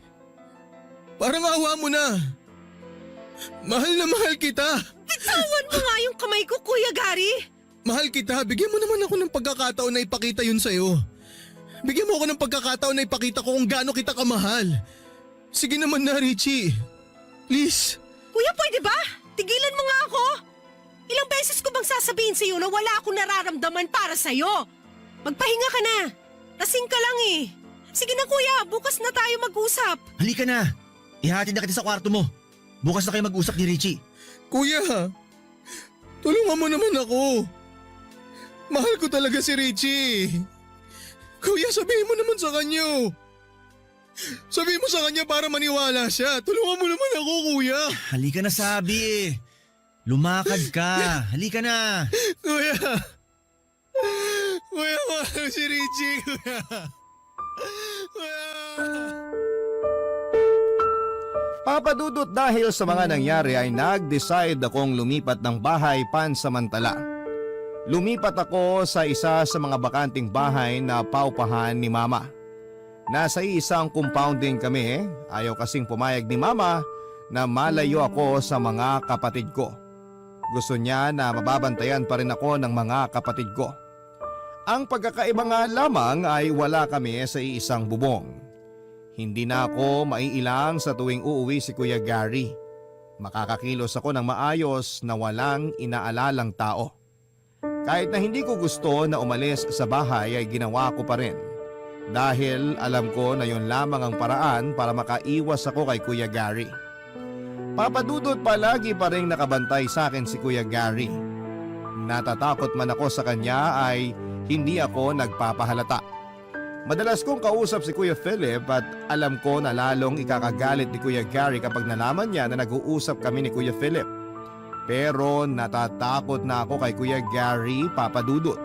parang awa mo na. Mahal na mahal kita. Bitawan mo nga yung kamay ko, Kuya Gary. Mahal kita, bigyan mo naman ako ng pagkakataon na ipakita yun sa'yo. Bigyan mo ako ng pagkakataon na ipakita ko kung gaano kita kamahal. Sige naman na, Richie. Please. Kuya, pwede ba? tigilan mo nga ako! Ilang beses ko bang sasabihin sa'yo na wala akong nararamdaman para sa'yo? Magpahinga ka na. Lasing ka lang eh. Sige na kuya, bukas na tayo mag-usap. Halika na! Ihatid na kita sa kwarto mo. Bukas na kayo mag-usap ni Richie. Kuya, tulungan mo naman ako. Mahal ko talaga si Richie. Kuya, sabihin mo naman sa kanya. Sabihin mo sa kanya para maniwala siya. Tulungan mo naman ako, kuya. Halika na sabi eh. Lumakad ka. Halika na. Kuya. Kuya, mahal ko si Richie, kuya. Kuya. Papadudot dahil sa mga nangyari ay nag-decide akong lumipat ng bahay pansamantala. Lumipat ako sa isa sa mga bakanting bahay na paupahan ni Mama. Nasa isang compound din kami, ayaw kasing pumayag ni Mama na malayo ako sa mga kapatid ko. Gusto niya na mababantayan pa rin ako ng mga kapatid ko. Ang pagkakaiba nga lamang ay wala kami sa iisang bubong. Hindi na ako maiilang sa tuwing uuwi si Kuya Gary. Makakakilos ako ng maayos na walang inaalalang tao. Kahit na hindi ko gusto na umalis sa bahay ay ginawa ko pa rin. Dahil alam ko na yon lamang ang paraan para makaiwas ako kay Kuya Gary. Papadudot palagi pa rin nakabantay sa akin si Kuya Gary. Natatakot man ako sa kanya ay hindi ako nagpapahalata. Madalas kong kausap si Kuya Philip at alam ko na lalong ikakagalit ni Kuya Gary kapag nalaman niya na nag-uusap kami ni Kuya Philip. Pero natatakot na ako kay Kuya Gary, Papadudot.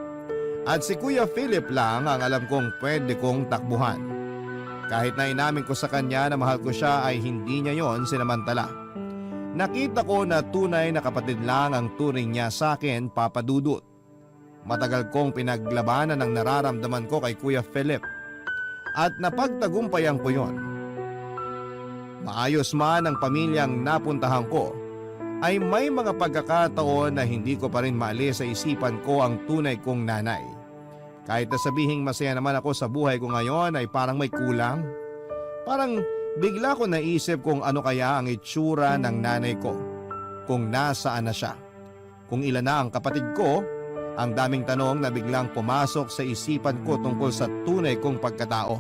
At si Kuya Philip lang ang alam kong pwede kong takbuhan. Kahit na inamin ko sa kanya na mahal ko siya ay hindi niya yon sinamantala. Nakita ko na tunay na kapatid lang ang turing niya sa akin, Papadudot. Matagal kong pinaglabanan ang nararamdaman ko kay Kuya Philip. At napagtagumpayan ko yon. Maayos man ang pamilyang napuntahan ko, ay may mga pagkakataon na hindi ko pa rin maalis sa isipan ko ang tunay kong nanay. Kahit na sabihing masaya naman ako sa buhay ko ngayon ay parang may kulang. Parang bigla ko naisip kung ano kaya ang itsura ng nanay ko. Kung nasaan na siya. Kung ilan na ang kapatid ko. Ang daming tanong na biglang pumasok sa isipan ko tungkol sa tunay kong pagkatao.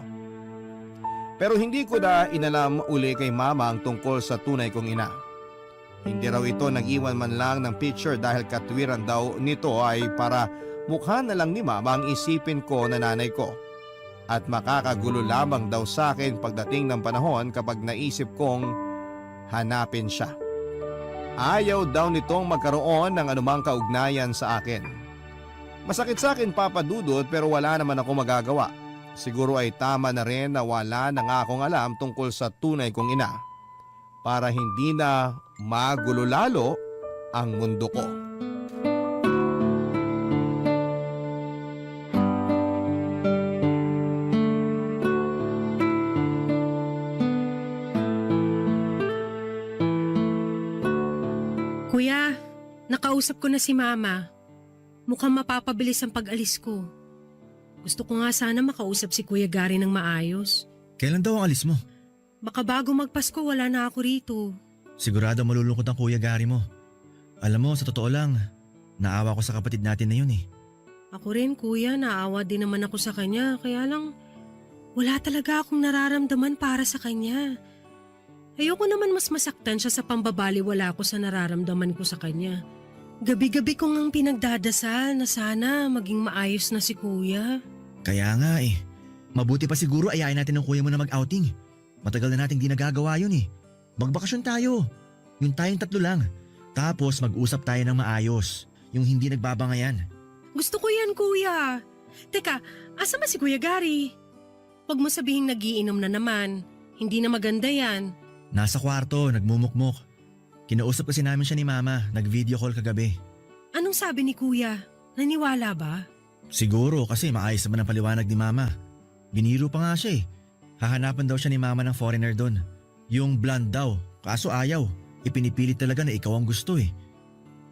Pero hindi ko na inalam uli kay Mama ang tungkol sa tunay kong ina. Hindi raw ito nag-iwan man lang ng picture dahil katwiran daw nito ay para mukha na lang ni Mama ang isipin ko na nanay ko. At makakagulo lamang daw sa akin pagdating ng panahon kapag naisip kong hanapin siya. Ayaw daw nitong magkaroon ng anumang kaugnayan sa akin. Masakit sa akin, Papadudot, pero wala naman ako magagawa. Siguro ay tama na rin na wala na nga akong alam tungkol sa tunay kong ina. Para hindi na magulo lalo ang mundo ko. Kuya, nakausap ko na si Mama. Mukhang mapapabilis ang pag-alis ko. Gusto ko nga sana makausap si Kuya Gary ng maayos. Kailan daw ang alis mo? Baka bago magpasko wala na ako rito. Sigurado malulungkot ang Kuya Gary mo. Alam mo, sa totoo lang, naawa ko sa kapatid natin na yun eh. Ako rin kuya, naawa din naman ako sa kanya. Kaya lang, wala talaga akong nararamdaman para sa kanya. Ayoko naman mas masaktan siya sa pambabaliwala ko sa nararamdaman ko sa kanya. Gabi-gabi ko ngang pinagdadasal na sana maging maayos na si kuya. Kaya nga eh. Mabuti pa siguro ayayin natin ng kuya mo na mag-outing. Matagal na nating di nagagawa yun eh. Magbakasyon tayo. Yung tayong tatlo lang. Tapos mag-usap tayo ng maayos. Yung hindi nagbabangayan. Gusto ko yan kuya. Teka, asa ba si Kuya Gary? Huwag mo sabihing nagiinom na naman. Hindi na maganda yan. Nasa kwarto, nagmumukmok. Kinausap kasi namin siya ni Mama, nag-video call kagabi. Anong sabi ni kuya? Naniwala ba? Siguro kasi maayos naman ang paliwanag ni Mama. Biniro pa nga siya eh. Hahanapan daw siya ni Mama ng foreigner doon. Yung blonde daw, kaso ayaw. Ipinipilit talaga na ikaw ang gusto eh.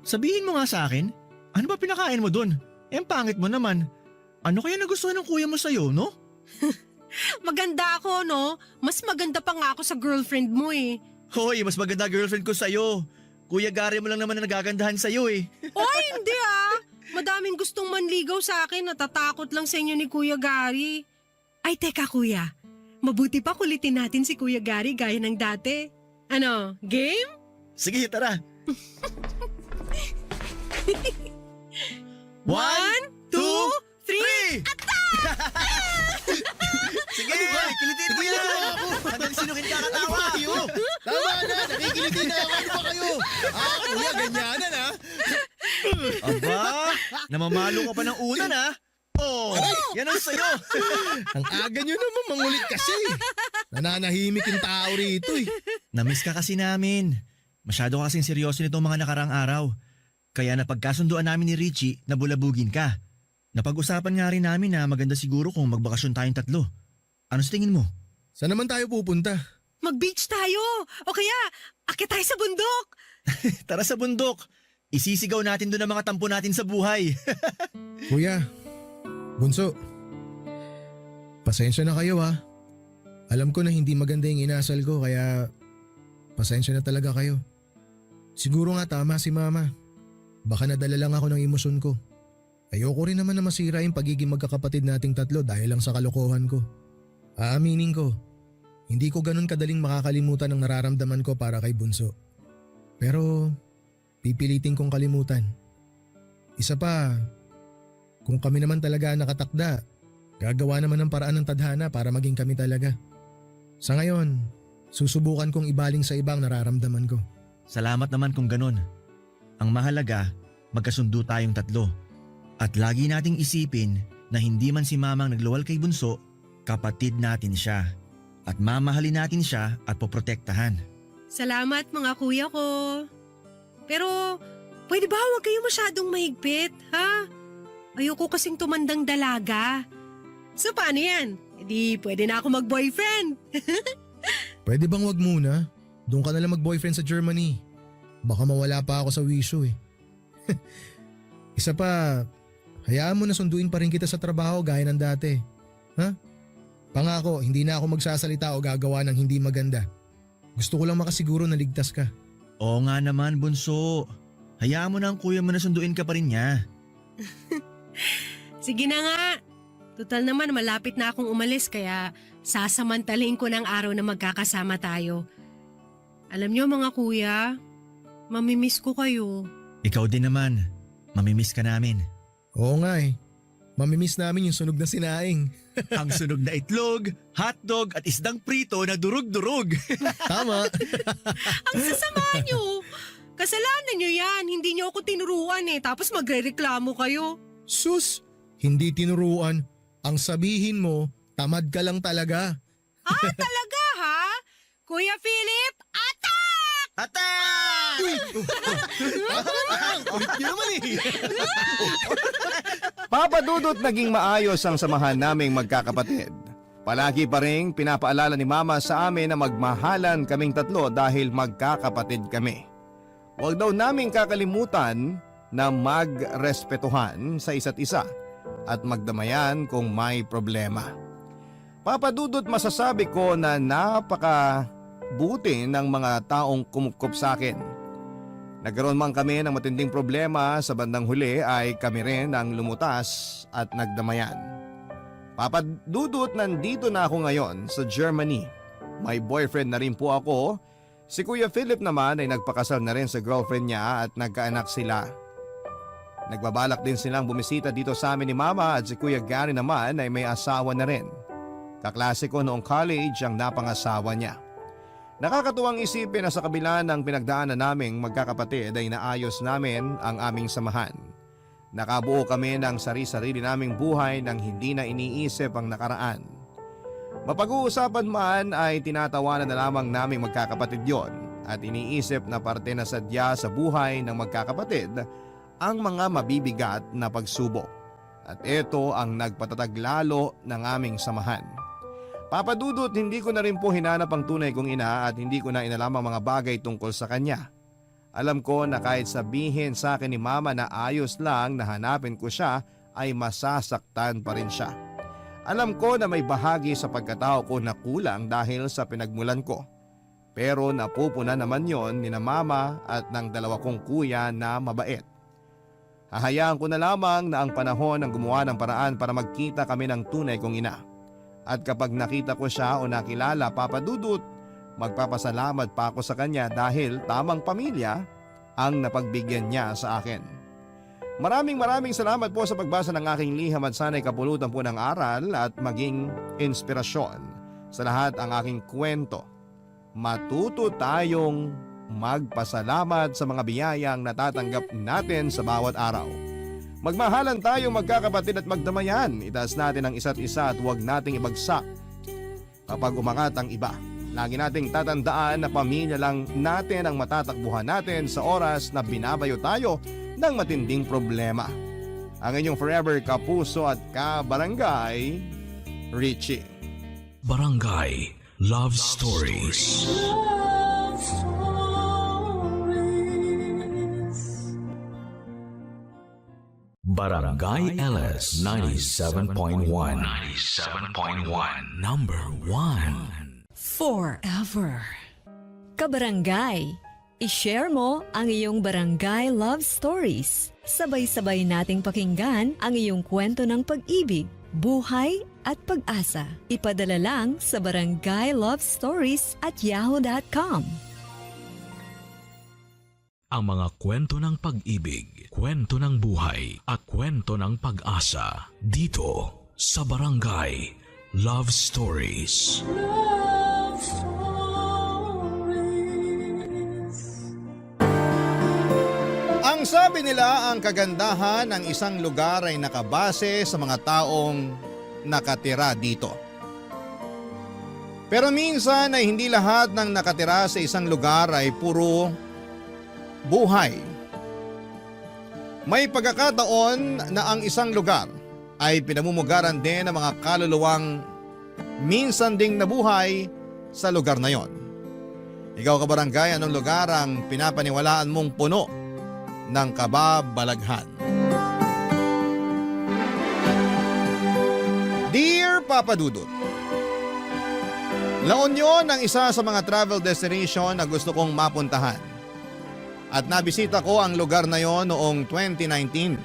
Sabihin mo nga sa akin, ano ba pinakain mo doon? Eh ang pangit mo naman. Ano kaya nagustuhan ng kuya mo sa'yo, no? Maganda ako, no? Mas maganda pa nga ako sa girlfriend mo eh. Hoy, mas maganda girlfriend ko sa'yo. Kuya Gary mo lang naman na nagagandahan sa'yo eh. Oy, hindi ah! Madaming gustong manligaw sa akin, natatakot lang sa inyo ni Kuya Gary. Ay, teka kuya. Mabuti pa kulitin natin si Kuya Gary gaya ng dati. Ano, game? Sige, tara. 1, 2, 3! 3! Sige, kilitin mo yan! Hanggang sino katawa? Tama na, nakikiliti na ako. Ano ba kayo? Kuya, ganyanan ha? Aba, namamalo ka pa ng una na. Oh, yan ang sayo. Ang aga nyo naman mangulit kasi. Nananahimik yung tao rito eh. Namiss ka kasi namin. Masyado ka kasing seryoso nitong mga nakarang araw. Kaya napagkasunduan namin ni Richie na bulabugin ka. Napag-usapan nga rin namin na maganda siguro kung magbakasyon tayong tatlo. Ano sa tingin mo? Saan naman tayo pupunta? Mag-beach tayo! O kaya, akit tayo sa bundok! Tara sa bundok. Isisigaw natin doon ang mga tampo natin sa buhay. Kuya, Bunso, pasensya na kayo ha. Alam ko na hindi maganda yung inasal ko kaya pasensya na talaga kayo. Siguro nga tama si Mama. Baka nadala lang ako ng emosyon ko. Ayoko rin naman na masira yung pagiging magkakapatid nating tatlo dahil lang sa kalokohan ko. Aaminin ko, hindi ko ganun kadaling makakalimutan ang nararamdaman ko para kay Bunso. Pero pipilitin kong kalimutan. Isa pa, kung kami naman talaga nakatakda, gagawa naman ng paraan ng tadhana para maging kami talaga. Sa ngayon, susubukan kong ibaling sa ibang nararamdaman ko. Salamat naman kung ganun. Ang mahalaga, magkasundo tayong tatlo. At lagi nating isipin na hindi man si Mamang nagluwal kay Bunso, kapatid natin siya. At mamahalin natin siya at poprotektahan. Salamat mga kuya ko. Pero, pwede ba huwag kayo masyadong mahigpit, ha? Ayoko kasing tumandang dalaga. So paano yan? Hindi pwede na ako mag-boyfriend. Pwede bang wag muna? Doon ka na lang mag-boyfriend sa Germany. Baka mawala pa ako sa wisyo eh. Isa pa, hayaan mo na sunduin pa rin kita sa trabaho gaya ng dati. Ha? Pangako, hindi na ako magsasalita o gagawa ng hindi maganda. Gusto ko lang makasiguro na ligtas ka. Oo nga naman, Bunso. Hayaan mo na ang kuya mo na sunduin ka pa rin niya. Sige na nga. Total naman malapit na akong umalis kaya sasamantalin ko ng araw na magkakasama tayo. Alam niyo mga kuya, mamimiss ko kayo. Ikaw din naman. Mamimiss ka namin. Oo nga eh. Mamimiss namin yung sunog na sinaing. Ang sunog na itlog, hotdog at isdang prito na durug-durug. Tama. Ang sasama niyo. Kasalanan niyo yan. Hindi niyo ako tinuruan eh. Tapos magrereklamo kayo. Sus, hindi tinuruan. Ang sabihin mo, tamad ka lang talaga. Ah, talaga ha? Kuya Philip, attack! Attack! Ulit niyo naman eh. Papa Dudut, naging maayos ang samahan naming magkakapatid. Palagi pa rin pinapaalala ni Mama sa amin na magmahalan kaming tatlo dahil magkakapatid kami. Huwag daw naming kakalimutan na magrespetuhan sa isa't isa at magdamayan kung may problema. Papa Dudut, masasabi ko na napakabuti ng mga taong kumupkop sa akin. Nagkaroon man kami ng matinding problema, sa bandang huli ay kami rin ang lumutas at nagdamayan. Papa Dudut, nandito na ako ngayon sa Germany. May boyfriend na rin po ako. Si Kuya Philip naman ay nagpakasal na rin sa girlfriend niya at nagkaanak sila. Nagbabalak din silang bumisita dito sa amin ni Mama at si Kuya Gary naman ay may asawa na rin. Kaklase ko noong college ang napangasawa niya. Nakakatuwang isipin na sa kabila ng pinagdaanan naming magkakapatid ay naayos namin ang aming samahan. Nakabuo kami ng sari-sarili naming buhay nang hindi na iniisip ang nakaraan. Mapag-uusapan man ay tinatawanan na lamang naming magkakapatid yon at iniisip na parte na sadya sa buhay ng magkakapatid ang mga mabibigat na pagsubok. At ito ang nagpatatag lalo ng aming samahan. Papa Dudut, hindi ko na rin po hinanap ang tunay kong ina at hindi ko na inalam ang mga bagay tungkol sa kanya. Alam ko na kahit sabihin sa akin ni Mama na ayos lang na hanapin ko siya ay masasaktan pa rin siya. Alam ko na may bahagi sa pagkatao ko na kulang dahil sa pinagmulan ko. Pero napupuna naman yon ni na mama at ng dalawa kong kuya na mabait. Hahayaan ko na lamang na ang panahon ang gumawa ng paraan para magkita kami ng tunay kong ina. At kapag nakita ko siya o nakilala, Papa Dudut, magpapasalamat pa ako sa kanya dahil tamang pamilya ang napagbigyan niya sa akin. Maraming salamat po sa pagbasa ng aking liham at sana'y kapulutan po ng aral at maging inspirasyon sa lahat ang aking kwento. Matuto tayong magpasalamat sa mga biyayang natatanggap natin sa bawat araw. Magmahalan tayo magkakapatid at magdamayan. Itaas natin ang isa't isa at huwag nating ibagsak kapag umangat ang iba. Lagi nating tatandaan na pamilya lang natin ang matatakbuhan natin sa oras na binabayo tayo ng matinding problema. Ang inyong forever kapuso at kabarangay, Richie. Barangay Love Stories. Love Stories. Barangay LS 97.1. 97.1. Number 1. Forever. Kabarangay, i-share mo ang iyong barangay love stories. Sabay-sabay nating pakinggan ang iyong kwento ng pag-ibig, buhay at pag-asa. Ipadala lang sa barangaylovestories@yahoo.com. Ang mga kwento ng pag-ibig, kwento ng buhay at kwento ng pag-asa dito sa Barangay Love Stories. Love Stories. Ang sabi nila, ang kagandahan ng isang lugar ay nakabase sa mga taong nakatira dito. Pero minsan ay hindi lahat ng nakatira sa isang lugar ay puro buhay. May pagkakataon na ang isang lugar ay pinamumugaran din ng mga kaluluwang minsan ding nabuhay sa lugar na yon. Ikaw kabarangay, anong lugar ang pinapaniwalaan mong puno ng kababalaghan? Dear Papa Dudut, La Union ang isa sa mga travel destination na gusto kong mapuntahan. At nabisita ko ang lugar na yon noong 2019.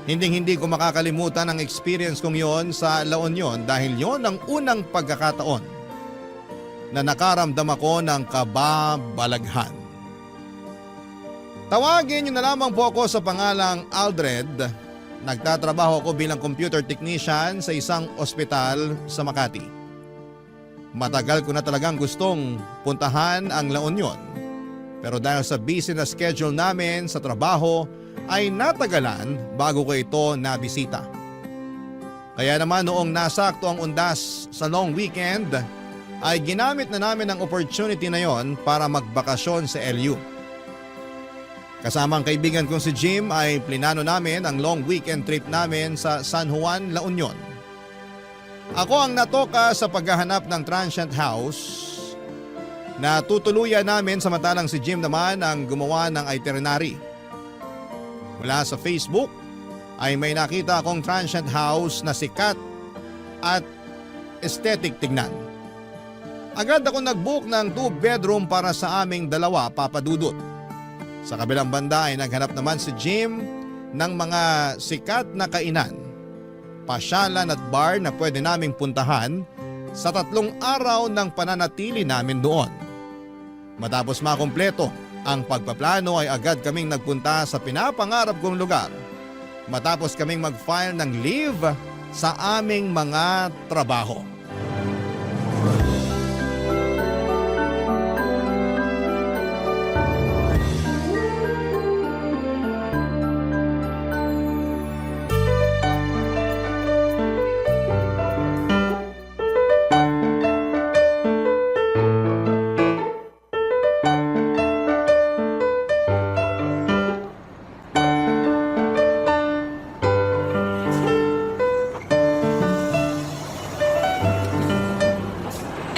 Hinding-hindi ko makakalimutan ang experience kong yon sa La Union dahil yon ang unang pagkakataon na nakaramdam ako ng kababalaghan. Tawagin niyo na lamang po ako sa pangalang Aldred. Nagtatrabaho ako bilang computer technician sa isang ospital sa Makati. Matagal ko na talagang gustong puntahan ang La Union. Pero dahil sa busy na schedule namin sa trabaho ay natagalan bago ko ito nabisita. Kaya naman noong nasakto ang undas sa long weekend ay ginamit na namin ang opportunity na yon para magbakasyon sa LU. Kasama ang kaibigan kong si Jim ay plinano namin ang long weekend trip namin sa San Juan, La Union. Ako ang natoka sa paghahanap ng transient house na tutuluyan namin samantalang si Jim naman ang gumawa ng itinerary. Mula sa Facebook ay may nakita akong transient house na sikat at aesthetic tignan. Agad ako nag-book ng 2-bedroom para sa aming dalawa, Papa Dudut. Sa kabilang banda ay naghanap naman si Jim ng mga sikat na kainan, pasyalan at bar na pwede naming puntahan sa 3 araw ng pananatili namin doon. Matapos makumpleto ang pagpaplano ay agad kaming nagpunta sa pinapangarap kong lugar matapos kaming mag-file ng leave sa aming mga trabaho.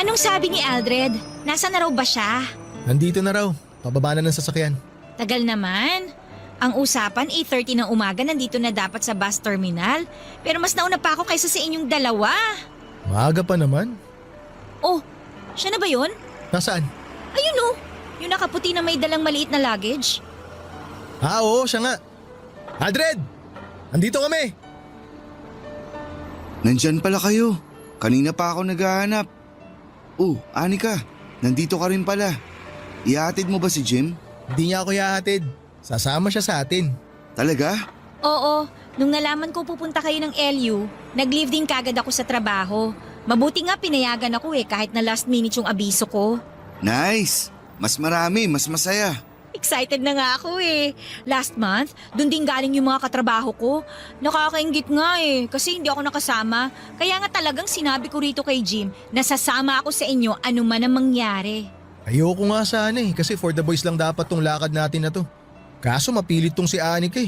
Anong sabi ni Aldred? Nasaan na raw ba siya? Nandito na raw. Pababa na ng sasakyan. Tagal naman. Ang usapan, 8:30 ng umaga nandito na dapat sa bus terminal. Pero mas nauna pa ako kaysa sa inyong dalawa. Maaga pa naman. Oh, siya na ba yun? Nasaan? Ayun oh, yung nakaputi na may dalang maliit na luggage. Oo, siya nga. Aldred! Andito kami! Nandyan pala kayo. Kanina pa ako naghahanap. Oh, Anika, nandito ka rin pala. Ihatid mo ba si Jim? Hindi niya ako ihahatid. Sasama siya sa atin. Talaga? Oo, nung nalaman ko pupunta kayo ng LU, nag-leave din kagad ako sa trabaho. Mabuti nga pinayagan ako kahit na last minute yung abiso ko. Nice! Mas marami, mas masaya. Excited na nga ako Last month, dun din galing yung mga katrabaho ko. Nakakaingit nga kasi hindi ako nakasama. Kaya nga talagang sinabi ko rito kay Jim na sasama ako sa inyo ano man ang mangyari. Ayoko nga sana kasi for the boys lang dapat tong lakad natin na to. Kaso mapilit tong si Anika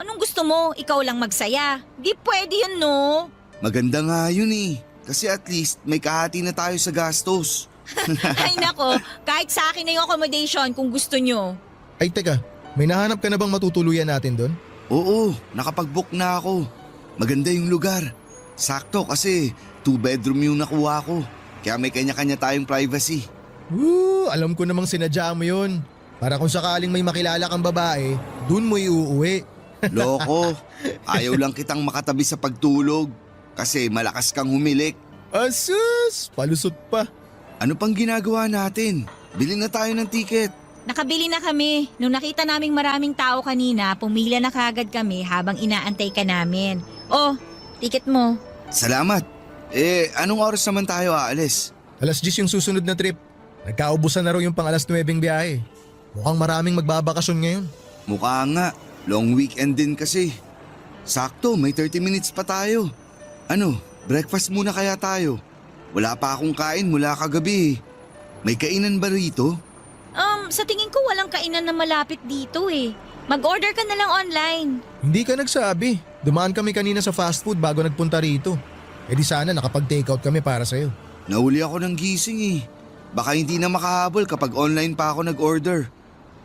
Anong gusto mo? Ikaw lang magsaya. Di pwede yun, no? Maganda nga yun Kasi at least may kahati na tayo sa gastos. Ay nako, kahit sa akin na yung accommodation kung gusto nyo. Ay teka, may nahanap ka na bang matutuluyan natin doon? Oo, nakapag-book na ako. Maganda yung lugar. Sakto kasi 2-bedroom yung nakuha ko. Kaya may kanya-kanya tayong privacy. Alam ko namang sinadya mo yun. Para kung sakaling may makilala kang babae, dun mo iuuwi. Loko, ayaw lang kitang makatabi sa pagtulog. Kasi malakas kang humilik. Asus! Palusot pa. Ano pang ginagawa natin? Bili na tayo ng tiket. Nakabili na kami. Nung nakita naming maraming tao kanina, pumila na kagad kami habang inaantay ka namin. Oh, ticket mo. Salamat. Anong oras naman tayo aalis? Alas 10 yung susunod na trip. Nagkaubusan na raw yung pang alas 9 biyahe. Mukhang maraming magbabakasyon ngayon. Mukha nga. Long weekend din kasi. Sakto, may 30 minutes pa tayo. Ano, breakfast muna kaya tayo? Wala pa akong kain mula kagabi. May kainan ba rito? Sa tingin ko walang kainan na malapit dito Mag-order ka na lang online. Hindi ka nagsabi. Dumaan kami kanina sa fast food bago nagpunta rito. Di sana nakapag-takeout kami para sa'yo. Nahuli ako ng gising Baka hindi na makahabol kapag online pa ako nag-order.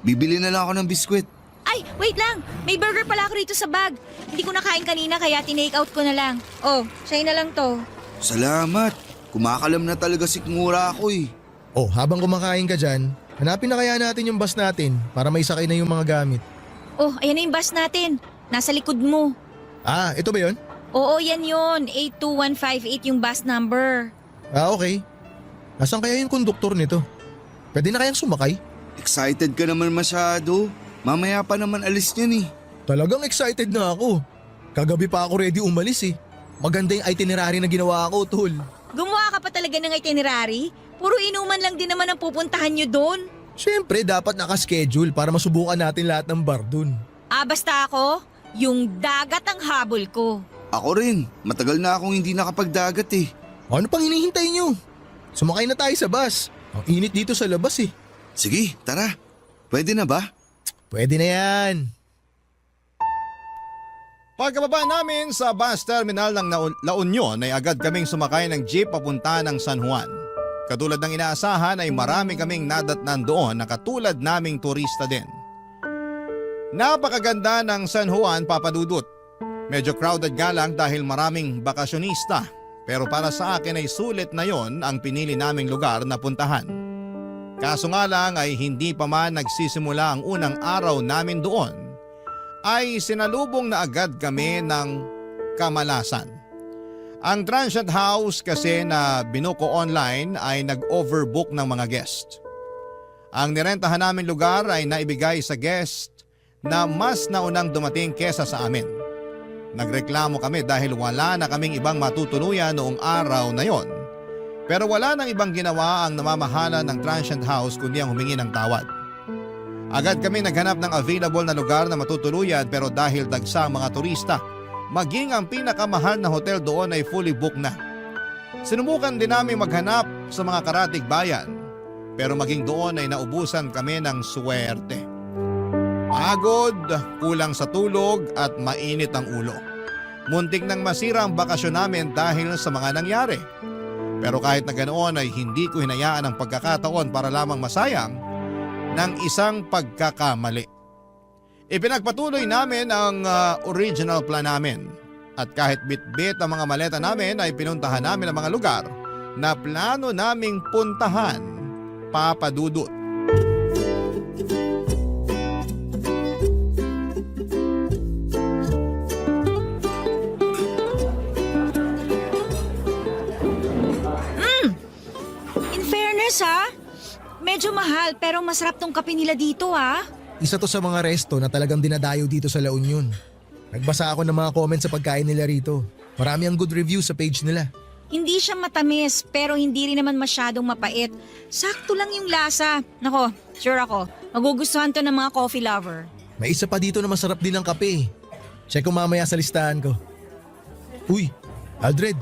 Bibili na lang ako ng biskwit. Ay, wait lang. May burger pala ako rito sa bag. Hindi ko nakain kanina kaya tinake out ko na lang. Oh, sa'yo na lang to. Salamat. Kumakalam na talaga si Ngura ako Oh, habang kumakain ka dyan, hanapin na kaya natin yung bus natin para may sakay na yung mga gamit. Oh, ayan na yung bus natin. Nasa likod mo. Ah, ito ba yun? Oo, yan yun. 82158 yung bus number. Ah, okay. Nasaan kaya yung konduktor nito? Pwede na kayang sumakay? Excited ka naman masyado. Mamaya pa naman alis niyan Talagang excited na ako. Kagabi pa ako ready umalis Maganda yung itinerary na ginawa ko, tol. Gumawa ka pa talaga ng itinerary? Puro inuman lang din naman ang pupuntahan nyo doon. Siyempre, dapat nakaschedule para masubukan natin lahat ng bar dun. Basta ako, yung dagat ang habol ko. Ako rin. Matagal na akong hindi nakapagdagat Ano pang hinihintay nyo? Sumakay na tayo sa bus. Ang init dito sa labas Sige, tara. Pwede na ba? Pwede na yan. Pagkababa namin sa bus terminal ng La Union ay agad kaming sumakay ng jeep papunta ng San Juan. Katulad ng inaasahan ay marami kaming nadatnan doon na katulad naming turista din. Napakaganda ng San Juan, Papadudut. Medyo crowded nga lang dahil maraming bakasyonista. Pero para sa akin ay sulit na yon ang pinili naming lugar na puntahan. Kaso nga lang ay hindi pa man nagsisimula ang unang araw namin doon, ay sinalubong na agad kami ng kamalasan. Ang transient house kasi na binuko online ay nag-overbook ng mga guest. Ang nirentahan namin lugar ay naibigay sa guest na mas naunang dumating kesa sa amin. Nagreklamo kami dahil wala na kaming ibang matutuluyan noong araw na yon. Pero wala nang ibang ginawa ang namamahala ng transient house kundi ang humingi ng tawad. Agad kami naghanap ng available na lugar na matutuluyan pero dahil dagsa ang mga turista, maging ang pinakamahal na hotel doon ay fully booked na. Sinubukan din namin maghanap sa mga karatig bayan pero maging doon ay naubusan kami ng swerte. Pagod, kulang sa tulog at mainit ang ulo. Muntik nang masira ang bakasyon namin dahil sa mga nangyari. Pero kahit na ganoon ay hindi ko hinayaan ang pagkakataon para lamang masayang ng isang pagkakamali. Ipinagpatuloy namin ang original plan namin. At kahit bit-bit ang mga maleta namin ay pinuntahan namin ang mga lugar na plano naming puntahan, Papadudut. In fairness ha, medyo mahal pero masarap tong kape nila dito ha. Isa to sa mga resto na talagang dinadayo dito sa La Union. Nagbasa ako ng mga comments sa pagkain nila rito. Marami ang good reviews sa page nila. Hindi siya matamis pero hindi rin naman masyadong mapait. Sakto lang yung lasa. Nako, sure ako, magugustuhan to ng mga coffee lover. May isa pa dito na masarap din ang kape. Check ko mamaya sa listahan ko. Uy, Aldred,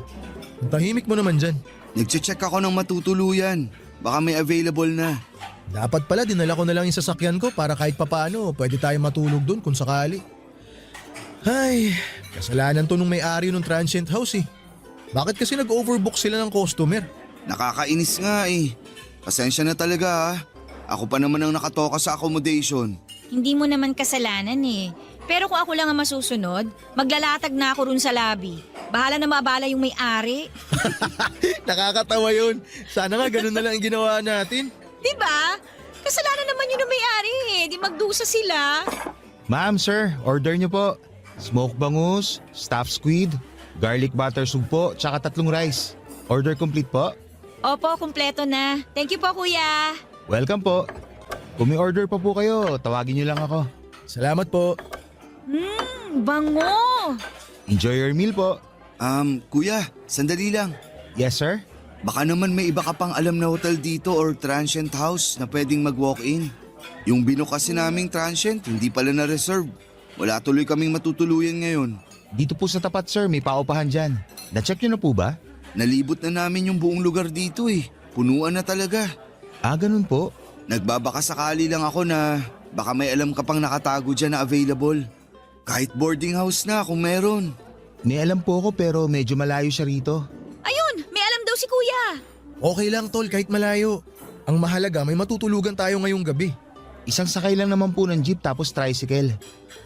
ang tahimik mo naman dyan. Nagche-check ako ng matutuluyan. Baka may available na. Dapat pala dinala ko na lang yung sasakyan ko para kahit papaano pwede tayo matulog doon kung sakali. Ay, kasalanan to nung may-ari ng transient house eh. Bakit kasi nag-overbook sila ng customer? Nakakainis nga eh. Pasensya na talaga ha. Ako pa naman ang nakatoka sa accommodation. Hindi mo naman kasalanan eh. Pero kung ako lang ang masusunod, maglalatag na ako rin sa lobby. Bahala na maabala yung may-ari. Nakakatawa yun. Sana nga ganun na lang ang ginawa natin. Diba? Kasalanan naman yun ng may-ari eh. Di magdusa sila. Ma'am, sir, order niyo po. Smoked bangus, stuffed squid, garlic butter soup po, tsaka 3 rice. Order complete po? Opo, kumpleto na. Thank you po, kuya. Welcome po. Kung may order pa po kayo, tawagin niyo lang ako. Salamat po. Bango! Enjoy your meal po. Kuya, sandali lang. Yes, sir? Baka naman may iba ka pang alam na hotel dito or transient house na pwedeng mag-walk-in. Yung binook kasi naming transient, hindi pala na-reserve. Wala tuloy kaming matutuluyan ngayon. Dito po sa tapat, sir, may paupahan dyan. Na-check niyo na po ba? Nalibot na namin yung buong lugar dito eh. Punuan na talaga. Ah, ganun po. Nagbabaka sakali lang ako na baka may alam ka pang nakatago dyan na available. Kahit boarding house na kung meron. May alam po ako pero medyo malayo siya rito. Ayun, may alam daw si kuya. Okay lang tol kahit malayo. Ang mahalaga may matutulugan tayo ngayong gabi. Isang sakay lang naman po ng jeep tapos tricycle.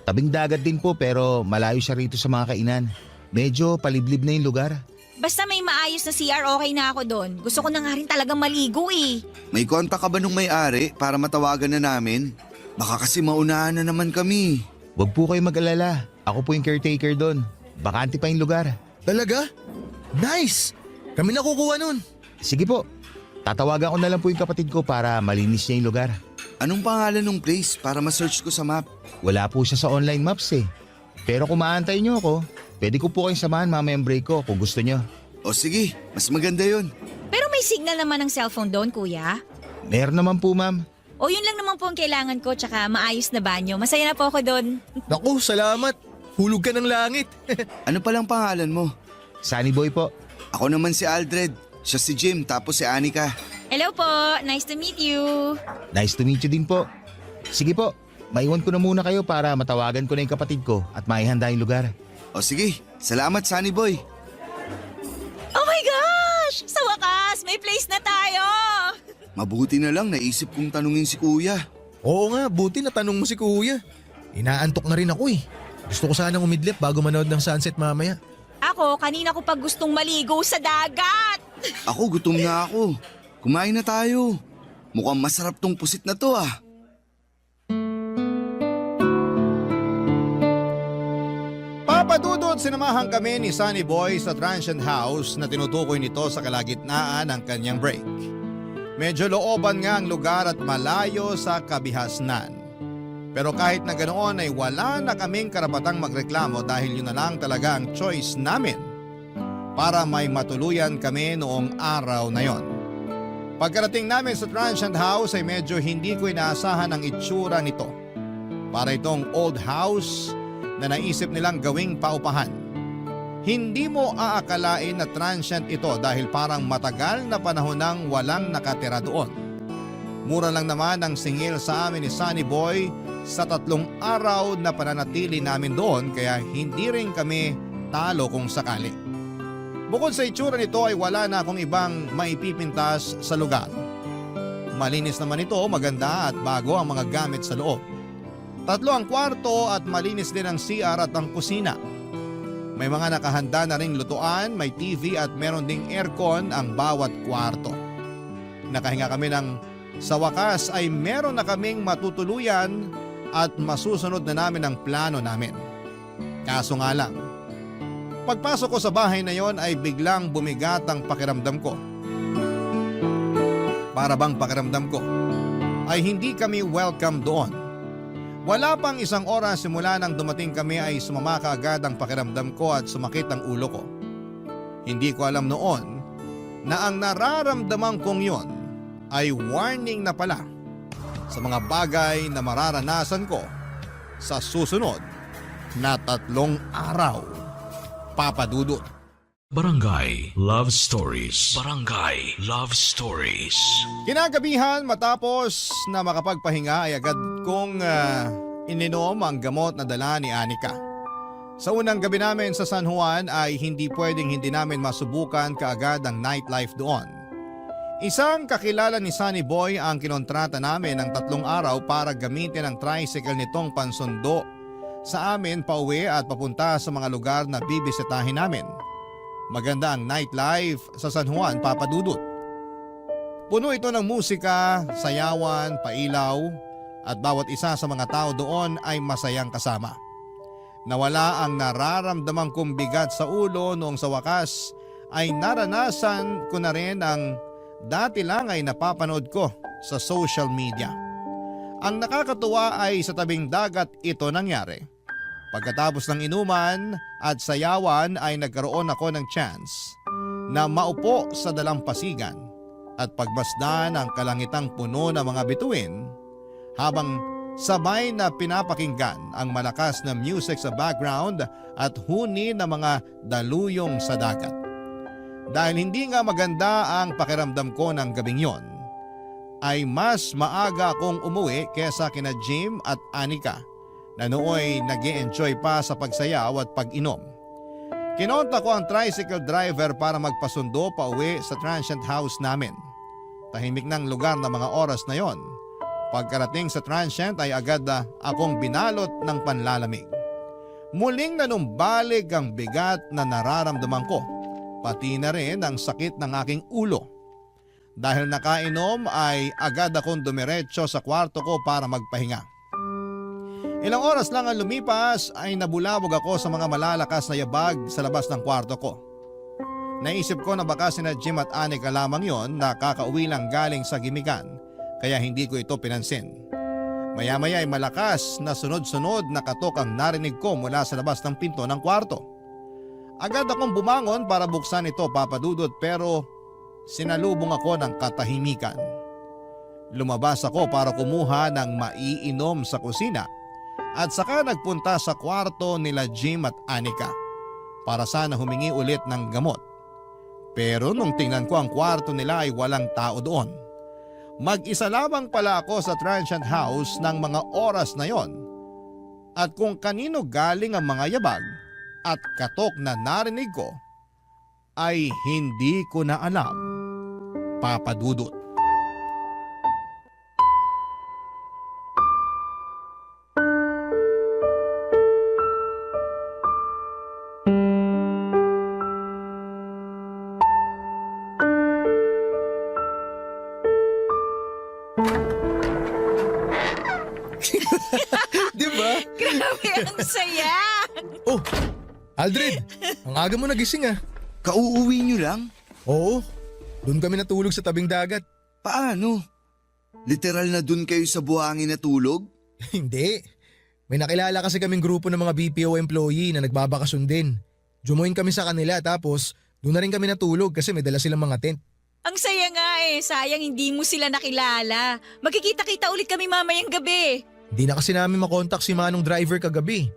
Tabing dagat din po pero malayo siya rito sa mga kainan. Medyo paliblib na yung lugar. Basta may maayos na CR, okay na ako doon. Gusto ko na nga rin talagang maligo eh. May kontak ka ba nung may-ari para matawagan na namin? Baka kasi maunahan na naman kami. Huwag po kayo mag-alala. Ako po yung caretaker doon. Bakante pa yung lugar. Talaga? Nice! Kami na kukuha nun. Sige po. Tatawagan ko na lang po yung kapatid ko para malinis niya yung lugar. Anong pangalan ng place para ma-search ko sa map? Wala po siya sa online maps eh. Pero kung maantay niyo ako, pwede ko po kayong samahan mamayang break ko kung gusto niyo. O sige, mas maganda yun. Pero may signal naman ng cellphone doon, kuya. Meron naman po, ma'am. O yun lang naman po ang kailangan ko, tsaka maayos na banyo. Masaya na po ako doon. Naku, salamat. Hulog ka ng langit. Ano palang pangalan mo? Sunny Boy po. Ako naman si Aldred. Siya si Jim tapos si Anika. Hello po, nice to meet you. Nice to meet you din po. Sige po, maiwan ko na muna kayo para matawagan ko na yung kapatid ko at maihanda yung lugar. O sige, salamat Sunny Boy. Oh my gosh! Sa wakas, may place na tayo! Mabuti na lang naisip kong tanungin si Kuya. Oo nga, buti na tanong mo si kuya. Inaantok na rin ako eh. Gusto ko sanang umidlip bago manood ng sunset mamaya. Ako, kanina ko pag gustong maligo sa dagat. Ako gutom na ako. Kumain na tayo. Mukhang masarap tong pusit na to ah. Papadudod, sinamahan kami ni Sunny Boy sa transient house na tinutukoy nito sa kalagitnaan ng kanyang break. Medyo looban nga ang lugar at malayo sa kabihasnan. Pero kahit na ganoon ay wala na kaming karapatang magreklamo dahil yun na lang talaga ang choice namin para may matuluyan kami noong araw na yon. Pagkarating namin sa transient house ay medyo hindi ko inaasahan ang itsura nito. Para itong old house na naisip nilang gawing paupahan. Hindi mo aakalain na transient ito dahil parang matagal na panahon nang walang nakatira doon. Mura lang naman ang singil sa amin ni Sunny Boy sa 3 araw na pananatili namin doon kaya hindi rin kami talo kung sakali. Bukod sa itsura nito ay wala na akong ibang maipipintas sa lugar. Malinis naman ito, maganda at bago ang mga gamit sa loob. 3 ang kwarto at malinis din ang CR at ang kusina. May mga nakahanda na ring lutuan, may TV at meron ding aircon ang bawat kwarto. Nakahinga kami ng Sa wakas ay meron na kaming matutuluyan at masusunod na namin ang plano namin. Kaso nga lang, pagpasok ko sa bahay na yon ay biglang bumigat ang pakiramdam ko. Para bang pakiramdam ko ay hindi kami welcome doon. Wala pang isang oras simula nang dumating kami ay sumama kaagad ang pakiramdam ko at sumakit ang ulo ko. Hindi ko alam noon na ang nararamdaman kong yon ay warning na pala sa mga bagay na mararanasan ko sa susunod na 3 araw. Papa Dudut. Barangay Love Stories. Barangay Love Stories. Kinagabihan matapos na makapagpahinga ay agad kong ininom ang gamot na dala ni Anika. Sa unang gabi namin sa San Juan ay hindi pwedeng hindi namin masubukan kaagad ang nightlife doon. Isang kakilala ni Sunny Boy ang kinontrata namin ng 3 araw para gamitin ang tricycle nitong pansundo sa amin pauwi at papunta sa mga lugar na bibisitahin namin. Maganda ang nightlife sa San Juan, Papa Dudut. Puno ito ng musika, sayawan, pailaw at bawat isa sa mga tao doon ay masayang kasama. Nawala ang nararamdamang kong bigat sa ulo noong sa wakas ay naranasan ko na rin ang dati lang ay napapanood ko sa social media. Ang nakakatuwa ay sa tabing dagat ito nangyari. Pagkatapos ng inuman at sayawan ay nagkaroon ako ng chance na maupo sa dalampasigan at pagmasdan ang kalangitang puno ng mga bituin habang sabay na pinapakinggan ang malakas na music sa background at huni ng mga daluyong sa dagat. Dahil hindi nga maganda ang pakiramdam ko ng gabing yon, ay mas maaga akong umuwi kesa kina Jim at Anika na nooy nag-e-enjoy pa sa pagsayaw at pag-inom. Kinonta ko ang tricycle driver para magpasundo pa uwi sa transient house namin. Tahimik ng lugar na mga oras na yon. Pagkarating sa transient ay agad akong binalot ng panlalamig. Muling nanumbalik ang bigat na nararamdaman ko, pati na rin ang sakit ng aking ulo. Dahil nakainom ay agad akong dumiretso sa kwarto ko para magpahinga. Ilang oras lang ang lumipas ay nabulabog ako sa mga malalakas na yabag sa labas ng kwarto ko. Naisip ko na baka sina Jim at Anika lamang yon na kakauwi lang galing sa gimikan kaya hindi ko ito pinansin. Maya-maya ay malakas na sunod-sunod na katok ang narinig ko mula sa labas ng pinto ng kwarto. Agad akong bumangon para buksan ito, Papa Dudut, pero sinalubong ako ng katahimikan. Lumabas ako para kumuha ng maiinom sa kusina at saka nagpunta sa kwarto nila Jim at Anika para sana humingi ulit ng gamot. Pero nung tingnan ko ang kwarto nila ay walang tao doon. Mag-isa lamang pala ako sa transient house ng mga oras na yon. At kung kanino galing ang mga yabag at katok na narinig ko ay hindi ko na alam, Papa Dudut. Diba? Grabe, ang saya! Oh, Aldred, ang aga mo nagising ah. Kauuwi nyo lang? Oo, doon kami natulog sa tabing dagat. Paano? Literal na dun kayo sa buhangin natulog? Hindi. May nakilala kasi kaming grupo ng mga BPO employee na nagbabakasyon din. Jumoin kami sa kanila tapos doon na rin kami natulog kasi may dala silang mga tent. Ang saya nga eh, sayang hindi mo sila nakilala. Magkikita-kita ulit kami mamayang gabi. Hindi na kasi namin makontak si Manong driver kagabi.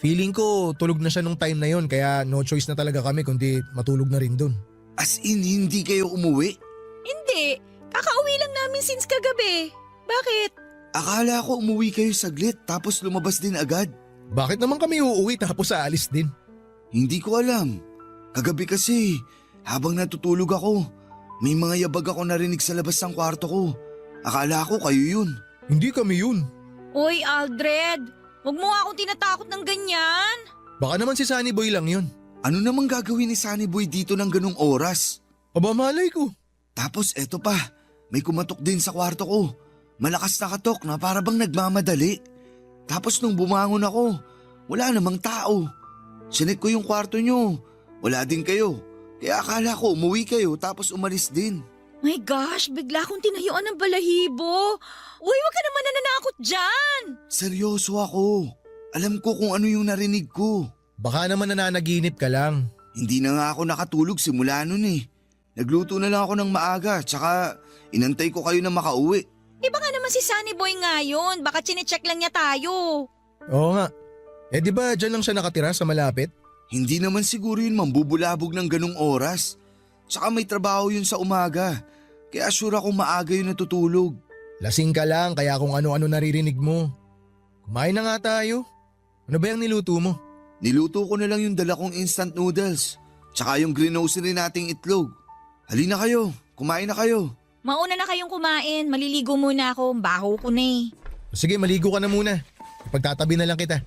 Feeling ko tulog na siya nung time na yon kaya no choice na talaga kami kundi matulog na rin dun. As in, hindi kayo umuwi? Hindi, kakauwi lang namin since kagabi. Bakit? Akala ko umuwi kayo saglit tapos lumabas din agad. Bakit naman kami uuwi tapos aalis din? Hindi ko alam. Kagabi kasi, habang natutulog ako, may mga yabag ako narinig sa labas ng kwarto ko. Akala ko kayo yun. Hindi kami yun. Uy, Aldred, huwag mo nga akong tinatakot ng ganyan. Baka naman si Sunny Boy lang yun. Ano namang gagawin ni Sunny Boy dito ng ganung oras? Aba malay ko. Tapos eto pa, May kumatok din sa kwarto ko. Malakas na katok na para bang nagmamadali. Tapos nung bumangon ako, wala namang tao. Sinek ko yung kwarto nyo. Wala din kayo. Kaya akala ko umuwi kayo tapos umalis din. My gosh, bigla akong tinayuan ng balahibo. Uy, wag ka naman nananakot dyan. Seryoso ako. Alam ko kung ano yung narinig ko. Baka naman nananaginip ka lang. Hindi na nga ako nakatulog simula nun eh. Nagluto na lang ako ng maaga tsaka inantay ko kayo na makauwi. Baka naman si Sunny Boy ngayon. Baka chinecheck lang niya tayo. Oo nga. Di ba dyan lang siya nakatira sa malapit? Hindi naman siguro yun mambubulabog ng ganong oras. Tsaka may trabaho yun sa umaga. Kaya sure akong maaga yun natutulog. Lasing ka lang kaya kung ano-ano naririnig mo. Kumain na nga tayo. Ano ba yung niluto mo? Niluto ko na lang yung dala kong instant noodles. Tsaka yung greenosity nating itlog. Halina kayo, kumain na kayo. Mauna na kayong kumain. Maliligo muna ako. Baho ko na eh. Sige, maligo ka na muna. Ipagtatabi na lang kita.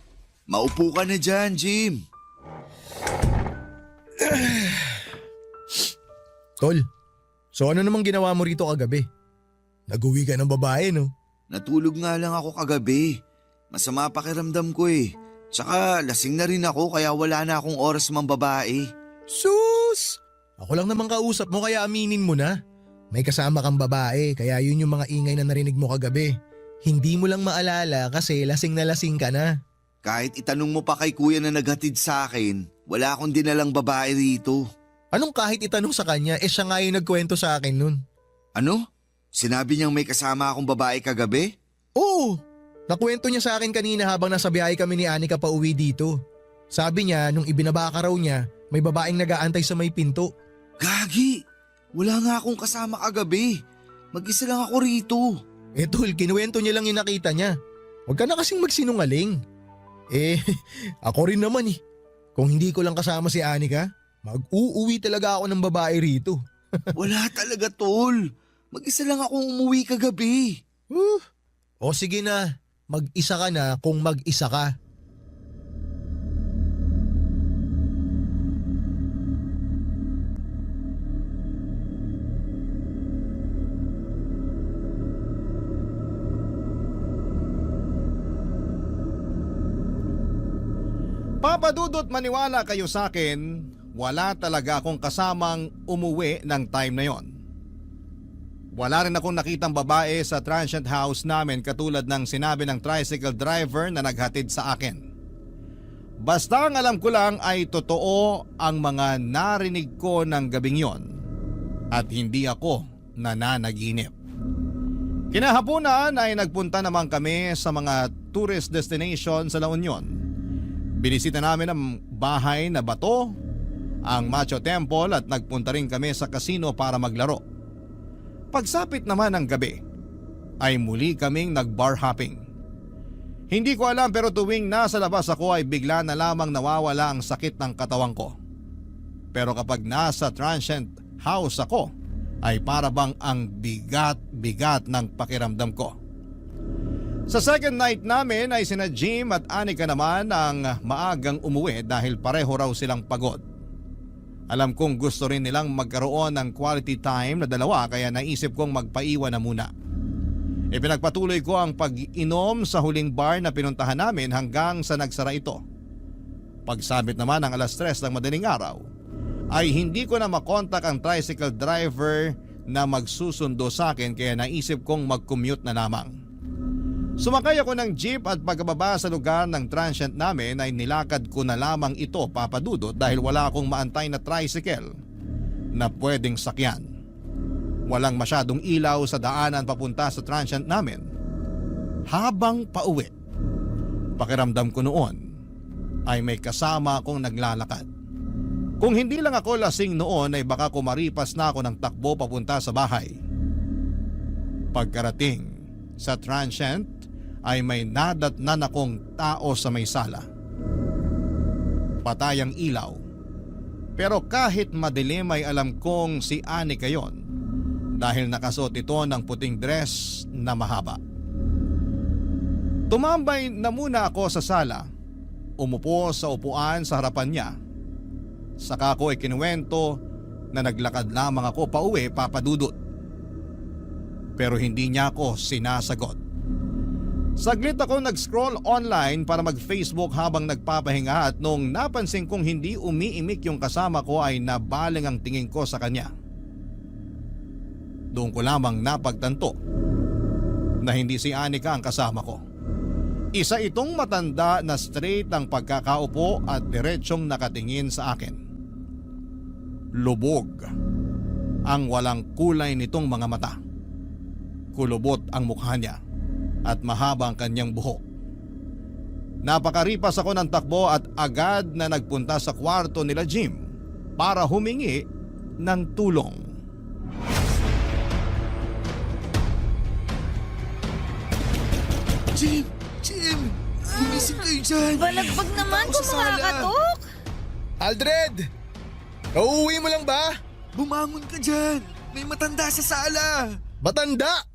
Maupo ka na dyan, Jim. Tol, so ano namang ginawa mo rito kagabi? Nag-uwi ka ng babae, no? Natulog nga lang ako kagabi. Masama pakiramdam ko eh. Tsaka lasing na rin ako kaya wala na akong oras mambabae. Sus! Ako lang naman kausap mo kaya aminin mo na. May kasama kang babae kaya yun yung mga ingay na narinig mo kagabi. Hindi mo lang maalala kasi lasing na lasing ka na. Kahit itanong mo pa kay kuya na naghatid sa akin, wala akong dinalang babae rito. Anong kahit itanong sa kanya, siya nga yung nagkwento sa akin nun. Ano? Sinabi niyang may kasama akong babae kagabi? Oo! Nakwento niya sa akin kanina habang nasa biyahe kami ni Anika pa uwi dito. Sabi niya nung ibinaba ka raw niya, may babaeng nag-aantay sa may pinto. Gagi! Wala nga akong kasama kagabi. Mag-isa lang ako rito. Tol, kinuwento niya lang yung nakita niya. Huwag ka na kasing magsinungaling. Ako rin naman eh. Kung hindi ko lang kasama si Anika, mag-uuwi talaga ako ng babae rito. Wala talaga, tol. Mag-isa lang akong umuwi kagabi. O sige na, mag-isa ka na kung mag-isa ka. Papadudot maniwala kayo sa akin, wala talaga akong kasamang umuwi ng time na yon. Wala rin akong nakitang babae sa transient house namin katulad ng sinabi ng tricycle driver na naghatid sa akin. Basta ang alam ko lang ay totoo ang mga narinig ko ng gabing yon at hindi ako nananaginip. Kinahapunan ay nagpunta naman kami sa mga tourist destination sa La Union. Binisita namin ang bahay na bato, ang Macho Temple at nagpunta rin kami sa casino para maglaro. Pagsapit naman ng gabi ay muli kaming nag-bar hopping. Hindi ko alam pero tuwing nasa labas ako ay bigla na lamang nawawala ang sakit ng katawan ko. Pero kapag nasa transient house ako ay para bang ang bigat-bigat ng pakiramdam ko. Sa second night namin ay sina Jim at Anika naman ang maagang umuwi dahil pareho raw silang pagod. Alam kong gusto rin nilang magkaroon ng quality time na dalawa kaya naisip kong magpaiwan na muna. Ipinagpatuloy ko ang pag-inom sa huling bar na pinuntahan namin hanggang sa nagsara ito. Pagsabit naman ng 3:00 ng madaling araw ay hindi ko na makontak ang tricycle driver na magsusundo sa akin kaya naisip kong mag-commute na lamang. Sumakay ako ng jeep at pagkababa sa lugar ng transient namin ay nilakad ko na lamang ito papadudot dahil wala akong maantay na tricycle na pwedeng sakyan. Walang masyadong ilaw sa daanan papunta sa transient namin. Habang pauwi, pakiramdam ko noon ay may kasama akong naglalakad. Kung hindi lang ako lasing noon ay baka kumaripas na ako ng takbo papunta sa bahay. Pagkarating sa transient ay may nadatnan akong tao sa may sala. Patay ang ilaw. Pero kahit madilim ay alam kong si Anika yon dahil nakasuot ito ng puting dress na mahaba. Tumambay na muna ako sa sala. Umupo sa upuan sa harapan niya. Saka ko ikinuwento na naglakad lamang ako pauwi papadudot. Pero hindi niya ako sinasagot. Saglit ako nag-scroll online para mag-Facebook habang nagpapahinga at nung napansin kong hindi umiimik yung kasama ko ay nabaling ang tingin ko sa kanya. Doon ko lamang napagtanto na hindi si Anika ang kasama ko. Isa itong matanda na straight ang pagkakaupo at diretsyong nakatingin sa akin. Lubog ang walang kulay nitong mga mata. Kulubot ang mukha niya at mahaba ang kanyang buhok. Napakaripas ako ng takbo at agad na nagpunta sa kwarto nila Jim para humingi ng tulong. Jim! Gumising kayo dyan! Balagbag naman Ako kung sa sala. makakatok. Aldred! Nauuwi mo lang ba? Bumangon ka dyan! May matanda sa sala! Matanda?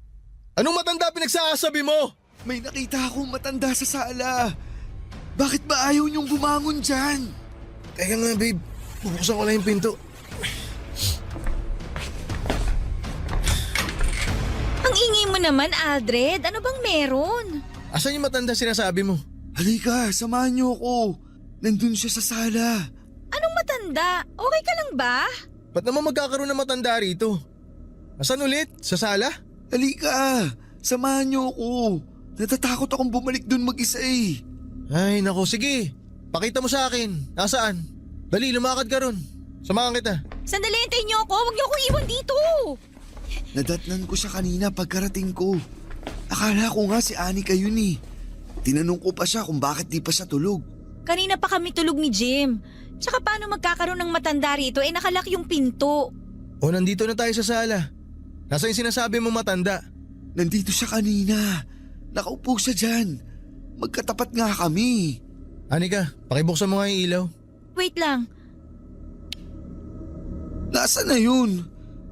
Anong matanda pinagsasabi mo? May nakita akong matanda sa sala! Bakit ba ayaw niyong bumangon dyan? Teka nga babe, bubuksan ko lang yung pinto. Ang ingay mo naman, Aldred. Ano bang meron? Asan yung matanda sinasabi mo? Halika, samahan niyo ako. Nandun siya sa sala. Anong matanda? Okay ka lang ba? Ba't naman magkakaroon ng matanda rito? Asan ulit? Sa sala? Halika, samahan niyo ako. Natatakot akong bumalik dun mag-isa eh. Ay nako, sige. Pakita mo sa akin. Nasaan? Dali, lumakad ka ron. Samahan kita. Sandali, hintayin niyo ako. Huwag niyo akong iwan dito. Nadatnan ko siya kanina pagkarating ko. Akala ko nga si Anika yun eh. Tinanong ko pa siya kung bakit di pa siya tulog. Kanina pa kami tulog ni Jim. Tsaka paano magkakaroon ng matanda rito? Nakalak yung pinto. O nandito na tayo sa sala. Nasaan yung sinasabi mo matanda? Nandito siya kanina. Nakaupo siya dyan. Magkatapat nga kami. Anika, pakibuksan mo nga yung ilaw. Wait lang. Nasaan na yun?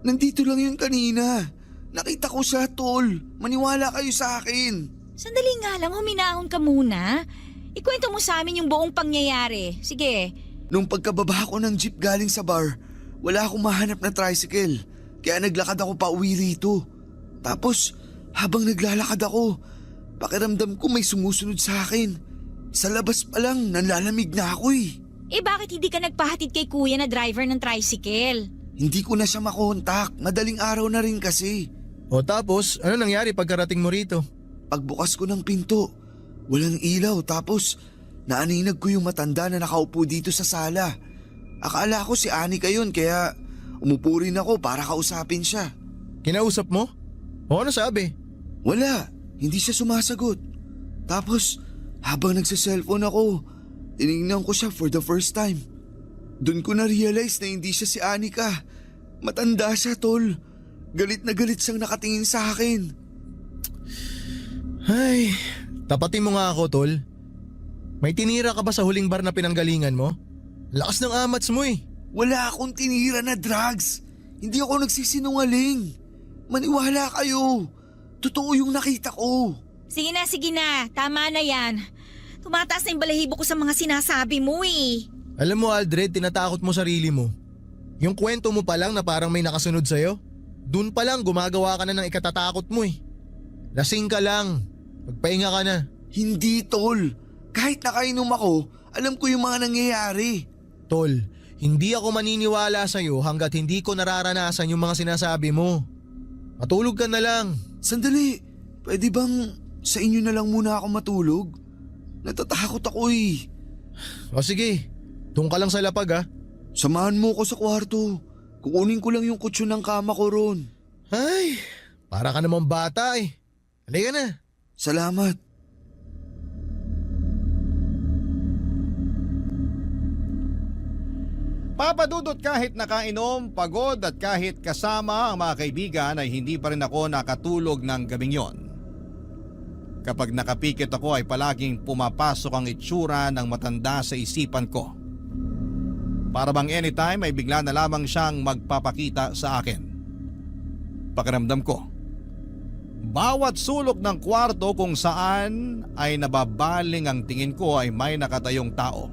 Nandito lang yun kanina. Nakita ko siya, tol. Maniwala kayo sa akin. Sandali nga lang, huminahon ka muna. Ikwento mo sa amin yung buong pangyayari. Sige. Nung pagkababa ko ng jeep galing sa bar, wala akong mahanap na tricycle. Kaya naglakad ako pa uwi rito. Tapos, habang naglalakad ako, pakiramdam ko may sumusunod sa akin. Sa labas pa lang, nanlalamig na ako eh. Bakit hindi ka nagpahatid kay kuya na driver ng tricycle? Hindi ko na siya makontak. Madaling araw na rin kasi. O tapos, ano nangyari pagkarating mo rito? Pagbukas ko ng pinto, walang ilaw tapos naaninag ko yung matanda na nakaupo dito sa sala. Akala ko si Anika yun kaya umupo rin ako para kausapin siya. Kinausap mo? O ano sabi? Wala, hindi siya sumasagot. Tapos habang nagsa-cellphone ako, tinignan ko siya for the first time. Doon ko na-realize na hindi siya si Anika. Matanda siya, tol. Galit na galit siyang nakatingin sa akin. Ay, tapatin mo nga ako, tol. May tinira ka ba sa huling bar na pinanggalingan mo? Lakas ng amats mo eh. Wala akong tinira na drugs. Hindi ako nagsisinungaling. Maniwala kayo. Totoo yung nakita ko. Sige na. Tama na yan. Tumataas na yung balahibo ko sa mga sinasabi mo eh. Alam mo Aldred, tinatakot mo sarili mo. Yung kwento mo pa lang na parang may nakasunod sa'yo, dun pa lang gumagawa ka na ng ikatatakot mo eh. Lasing ka lang. Magpahinga ka na. Hindi, tol. Kahit nakainom ako, alam ko yung mga nangyayari. Tol, hindi ako maniniwala sa'yo hanggat hindi ko nararanasan yung mga sinasabi mo. Matulog ka na lang. Sandali, pwede bang sa inyo na lang muna ako matulog? Natatakot ako eh. O sige, doon ka lang sa lapag ha. Samahan mo ko sa kwarto. Kukunin ko lang yung kutsyon ng kama ko ron. Ay, para ka namang bata eh. Halika na. Salamat. Papadudot kahit nakainom, pagod at kahit kasama ang mga kaibigan ay hindi pa rin ako nakatulog ng gabing yon. Kapag nakapikit ako ay palaging pumapasok ang itsura ng matanda sa isipan ko. Para bang anytime ay bigla na lamang siyang magpapakita sa akin. Pakiramdam ko, bawat sulok ng kwarto kung saan ay nababaling ang tingin ko ay may nakatayong tao.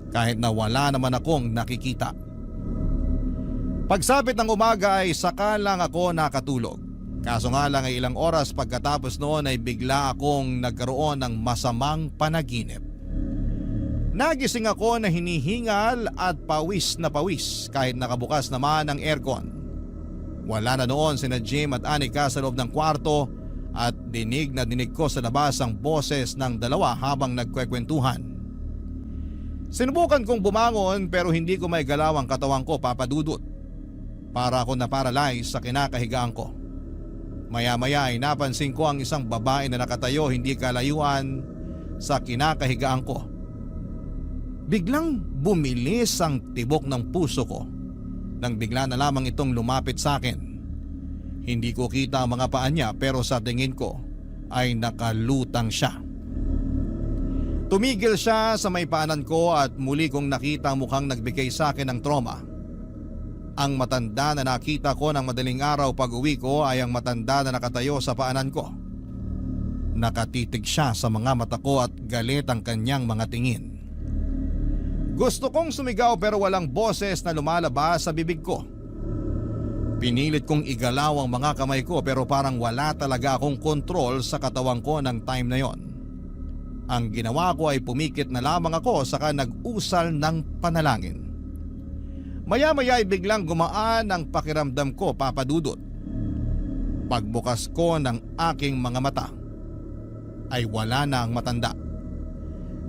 Kahit na wala naman akong nakikita. Pagsapit ng umaga ay saka lang ako nakatulog. Kaso nga lang ay ilang oras pagkatapos noon ay bigla akong nagkaroon ng masamang panaginip. Nagising ako na hinihingal at pawis na pawis kahit nakabukas naman ang aircon. Wala na noon sina Jim at Anika sa loob ng kwarto at dinig na dinig ko sa labas ang boses ng dalawa habang nagkwekwentuhan. Sinubukan kong bumangon pero hindi ko may galaw ang katawan ko, Papa Dudut. Para ako na-paralyze sa kinakahigaan ko. Maya-maya ay napansin ko ang isang babae na nakatayo hindi kalayuan sa kinakahigaan ko. Biglang bumilis ang tibok ng puso ko nang bigla na lamang itong lumapit sa akin. Hindi ko kita ang mga paa niya pero sa tingin ko ay nakalutang siya. Tumigil siya sa may paanan ko at muli kong nakita ang mukhang nagbigay sa akin ng trauma. Ang matanda na nakita ko ng madaling araw pag uwi ko ay ang matanda na nakatayo sa paanan ko. Nakatitig siya sa mga mata ko at galit ang kanyang mga tingin. Gusto kong sumigaw pero walang boses na lumalabas sa bibig ko. Pinilit kong igalaw ang mga kamay ko pero parang wala talaga akong kontrol sa katawan ko ng time na yon. Ang ginawa ko ay pumikit na lamang ako saka nag-usal ng panalangin. Maya-maya ay biglang gumaan ang pakiramdam ko, Papa Dudut. Pagbukas ko ng aking mga mata ay wala na ang matanda.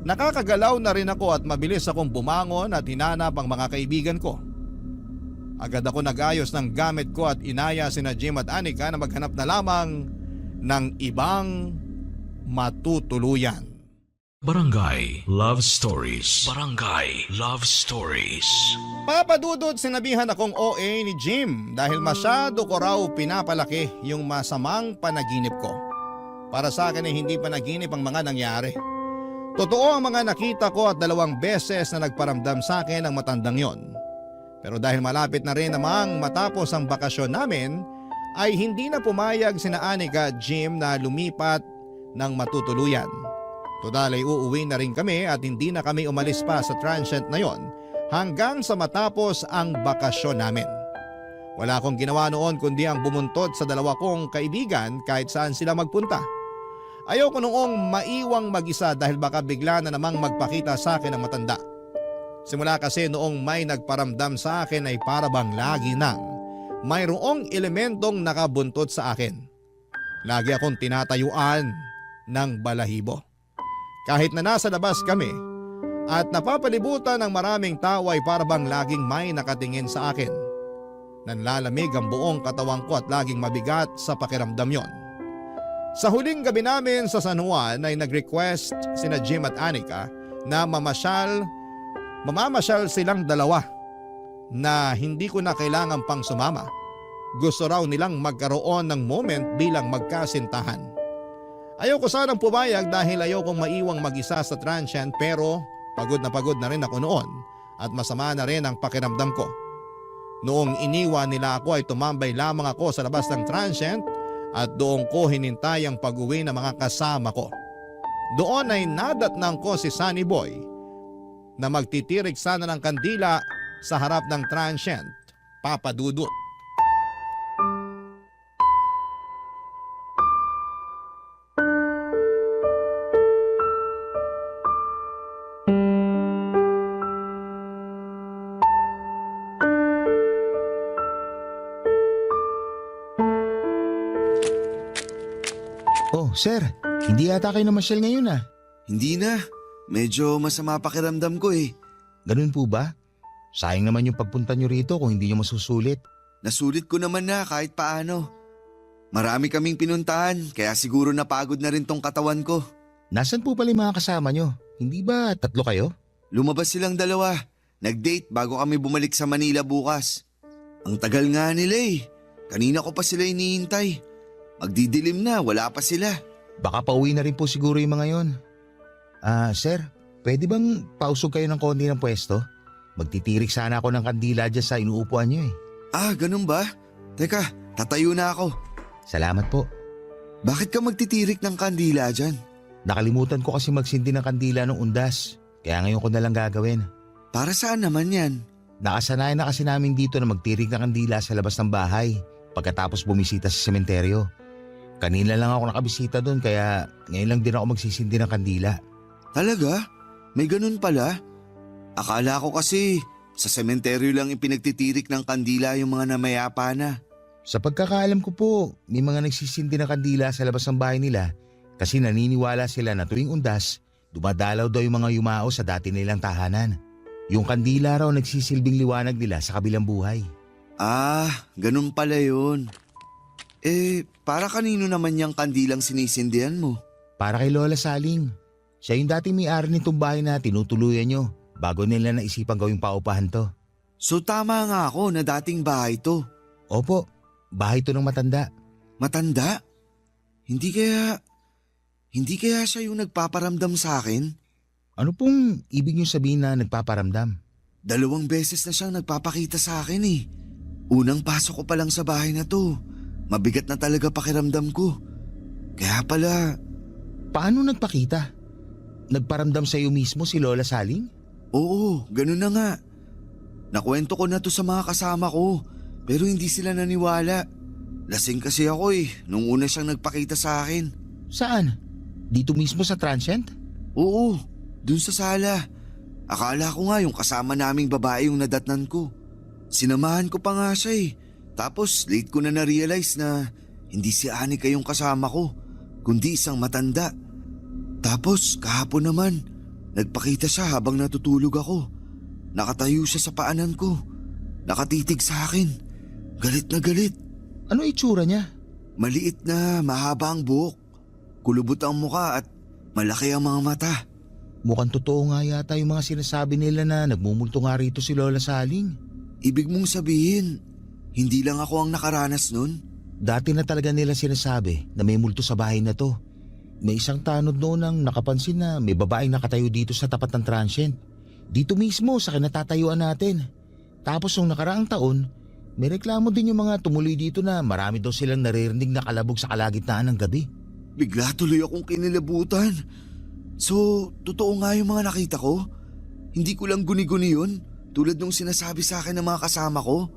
Nakakagalaw na rin ako at mabilis akong bumangon at hinanap ang mga kaibigan ko. Agad ako nag-ayos ng gamit ko at inaya sina Jim at Anika na maghanap na lamang ng ibang matutuluyan. Barangay Love Stories. Barangay Love Stories. Papa Dudut, sinabihan akong OA ni Jim dahil masyado ko raw pinapalaki yung masamang panaginip ko. Para sa akin ay hindi panaginip ang mga nangyari. Totoo ang mga nakita ko at 2 beses na nagparamdam sa akin ang matandang yon. Pero dahil malapit na rin namang matapos ang bakasyon namin, ay hindi na pumayag sina Anika at Jim na lumipat ng matutuluyan. Total ay uuwi na rin kami at hindi na kami umalis pa sa transient na yon hanggang sa matapos ang bakasyon namin. Wala akong ginawa noon kundi ang bumuntod sa 2 kong kaibigan kahit saan sila magpunta. Ayoko noong maiwang mag-isa dahil baka bigla na namang magpakita sa akin ang matanda. Simula kasi noong may nagparamdam sa akin ay para bang lagi nang mayroong elementong nakabuntot sa akin. Lagi akong tinatayuan ng balahibo. Kahit na nasa labas kami at napapalibutan ng maraming tao ay para bang laging may nakatingin sa akin. Nanlalamig ang buong katawan ko at laging mabigat sa pakiramdam yon. Sa huling gabi namin sa San Juan ay nag-request sina Jim at Anika na mamamasyal silang 2 na hindi ko na kailangan pang sumama. Gusto raw nilang magkaroon ng moment bilang magkasintahan. Ayoko sanang pumayag dahil ayokong maiwang mag-isa sa transient pero pagod na rin ako noon at masama na rin ang pakiramdam ko. Noong iniwan nila ako ay tumambay lamang ako sa labas ng transient at doon ko hinintay ang pag-uwi ng mga kasama ko. Doon ay nadatnang ko si Sunny Boy na magtitirik sana ng kandila sa harap ng transient, Papa Dudut. Oh, sir, hindi yata kayo namasyal ngayon ah. Hindi na. Medyo masama pakiramdam ko eh. Ganun po ba? Sayang naman yung pagpunta nyo rito kung hindi nyo masusulit. Nasulit ko naman na kahit paano. Marami kaming pinuntahan kaya siguro napagod na rin tong katawan ko. Nasaan po pala yung mga kasama nyo? Hindi ba 3 kayo? Lumabas silang 2. Nag-date bago kami bumalik sa Manila bukas. Ang tagal nga nila eh. Kanina ko pa sila hinihintay. Magdidilim na, wala pa sila. Baka pauwi na rin po siguro yung mga yon. Sir, pwede bang pausog kayo ng konti ng pwesto? Magtitirik sana ako ng kandila dyan sa inuupuan nyo eh. Ganun ba? Teka, tatayo na ako. Salamat po. Bakit ka magtitirik ng kandila dyan? Nakalimutan ko kasi magsindi ng kandila ng undas. Kaya ngayon ko na lang gagawin. Para saan naman yan? Nakasanayan na kasi namin dito na magtirik ng kandila sa labas ng bahay pagkatapos bumisita sa sementeryo. Kanina lang ako nakabisita doon kaya ngayon lang din ako magsisindi ng kandila. Talaga? May ganun pala? Akala ko kasi sa sementeryo lang ipinagtitirik ng kandila yung mga namayapa na. Sa pagkakaalam ko po, may mga nagsisindi ng kandila sa labas ng bahay nila kasi naniniwala sila na tuwing undas, dumadalaw daw yung mga yumao sa dati nilang tahanan. Yung kandila raw nagsisilbing liwanag nila sa kabilang buhay. Ah, ganun pala yun. Para kanino naman yung kandilang sinisindihan mo? Para kay Lola Saling. Siya yung dating may-ari nitong bahay na tinutuluyan nyo bago nila naisipang gawing paupahan to. So tama nga ako na dating bahay to. Opo, bahay to ng matanda. Matanda? Hindi kaya siya yung nagpaparamdam sa akin? Ano pong ibig nyo sabihin na nagpaparamdam? 2 beses na siyang nagpapakita sa akin eh. Unang pasok ko pa lang sa bahay na to. Mabigat na talaga pakiramdam ko. Kaya pala… Paano nagpakita? Nagparamdam sa iyo mismo si Lola Saling? Oo, ganun na nga. Nakwento ko na to sa mga kasama ko, pero hindi sila naniwala. Lasing kasi ako nung una siyang nagpakita sa akin. Saan? Dito mismo sa transient? Oo, dun sa sala. Akala ko nga yung kasama naming babae yung nadatnan ko. Sinamahan ko pa nga siya Tapos late ko na na-realize na hindi si Anika yung kasama ko, kundi isang matanda. Tapos kahapon naman, nagpakita siya habang natutulog ako. Nakatayo siya sa paanan ko. Nakatitig sa akin. Galit na galit. Ano itsura niya? Maliit na mahaba ang buhok. Kulubot ang muka at malaki ang mga mata. Mukhang totoo nga yata yung mga sinasabi nila na nagmumulto nga rito si Lola Saling. Ibig mong sabihin, hindi lang ako ang nakaranas nun? Dati na talaga nila sinasabi na may multo sa bahay na to. May isang tanod noon ang nakapansin na may babaeng nakatayo dito sa tapat ng transient. Dito mismo sa kinatatayuan natin. Tapos nung nakaraang taon, may reklamo din yung mga tumuloy dito na marami daw silang naririnig na kalabog sa kalagitnaan ng gabi. Bigla tuloy akong kinilabutan. So, totoo nga yung mga nakita ko? Hindi ko lang guni-guni yun tulad nung sinasabi sa akin ng mga kasama ko?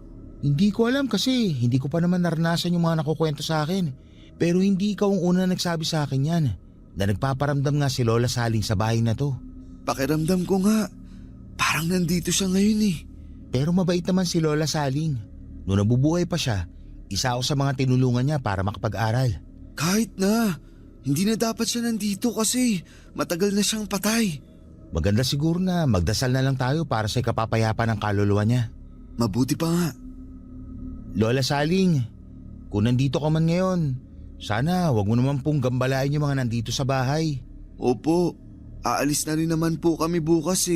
Hindi ko alam kasi hindi ko pa naman naranasan yung mga nakukwento sa akin. Pero hindi ikaw ang una nagsabi sa akin yan na nagpaparamdam nga si Lola Saling sa bahay na to. Pakiramdam ko nga, parang nandito siya ngayon Pero mabait naman si Lola Saling. Noong nabubuhay pa siya, isa ako sa mga tinulungan niya para makapag-aral. Kahit na, hindi na dapat siya nandito kasi matagal na siyang patay. Maganda siguro na magdasal na lang tayo para sa ikapapayapan ng kaluluwa niya. Mabuti pa nga. Lola Saling, kung nandito ka man ngayon, sana wag mo naman pong gambalain yung mga nandito sa bahay. Opo, aalis na rin naman po kami bukas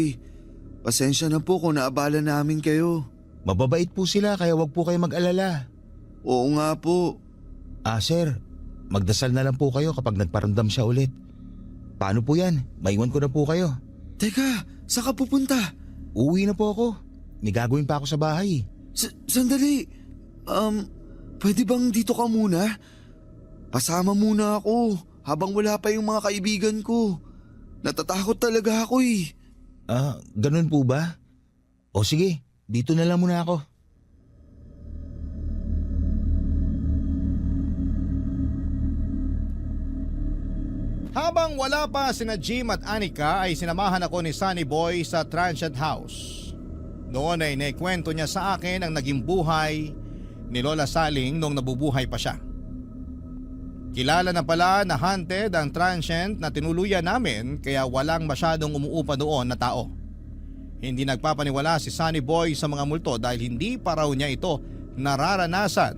Pasensya na po kung naabala namin kayo. Mababait po sila kaya wag po kayo mag-alala. Oo nga po. Sir, magdasal na lang po kayo kapag nagparamdam siya ulit. Paano po yan? Maiwan ko na po kayo. Teka, saan ka pupunta? Uuwi na po ako. May gagawin pa ako sa bahay. Sandali. Pwede bang dito ka muna? Pasama muna ako habang wala pa yung mga kaibigan ko. Natatakot talaga ako Ganun po ba? O sige, dito na lang muna ako. Habang wala pa sina Jim at Anika ay sinamahan ako ni Sunny Boy sa transient house. Noon ay naikwento niya sa akin ang naging buhay ni Lola Saling nung nabubuhay pa siya. Kilala na pala na haunted ang transient na tinuluyan namin kaya walang masyadong umuupa doon na tao. Hindi nagpapaniwala si Sunny Boy sa mga multo dahil hindi pa raw niya ito nararanasan.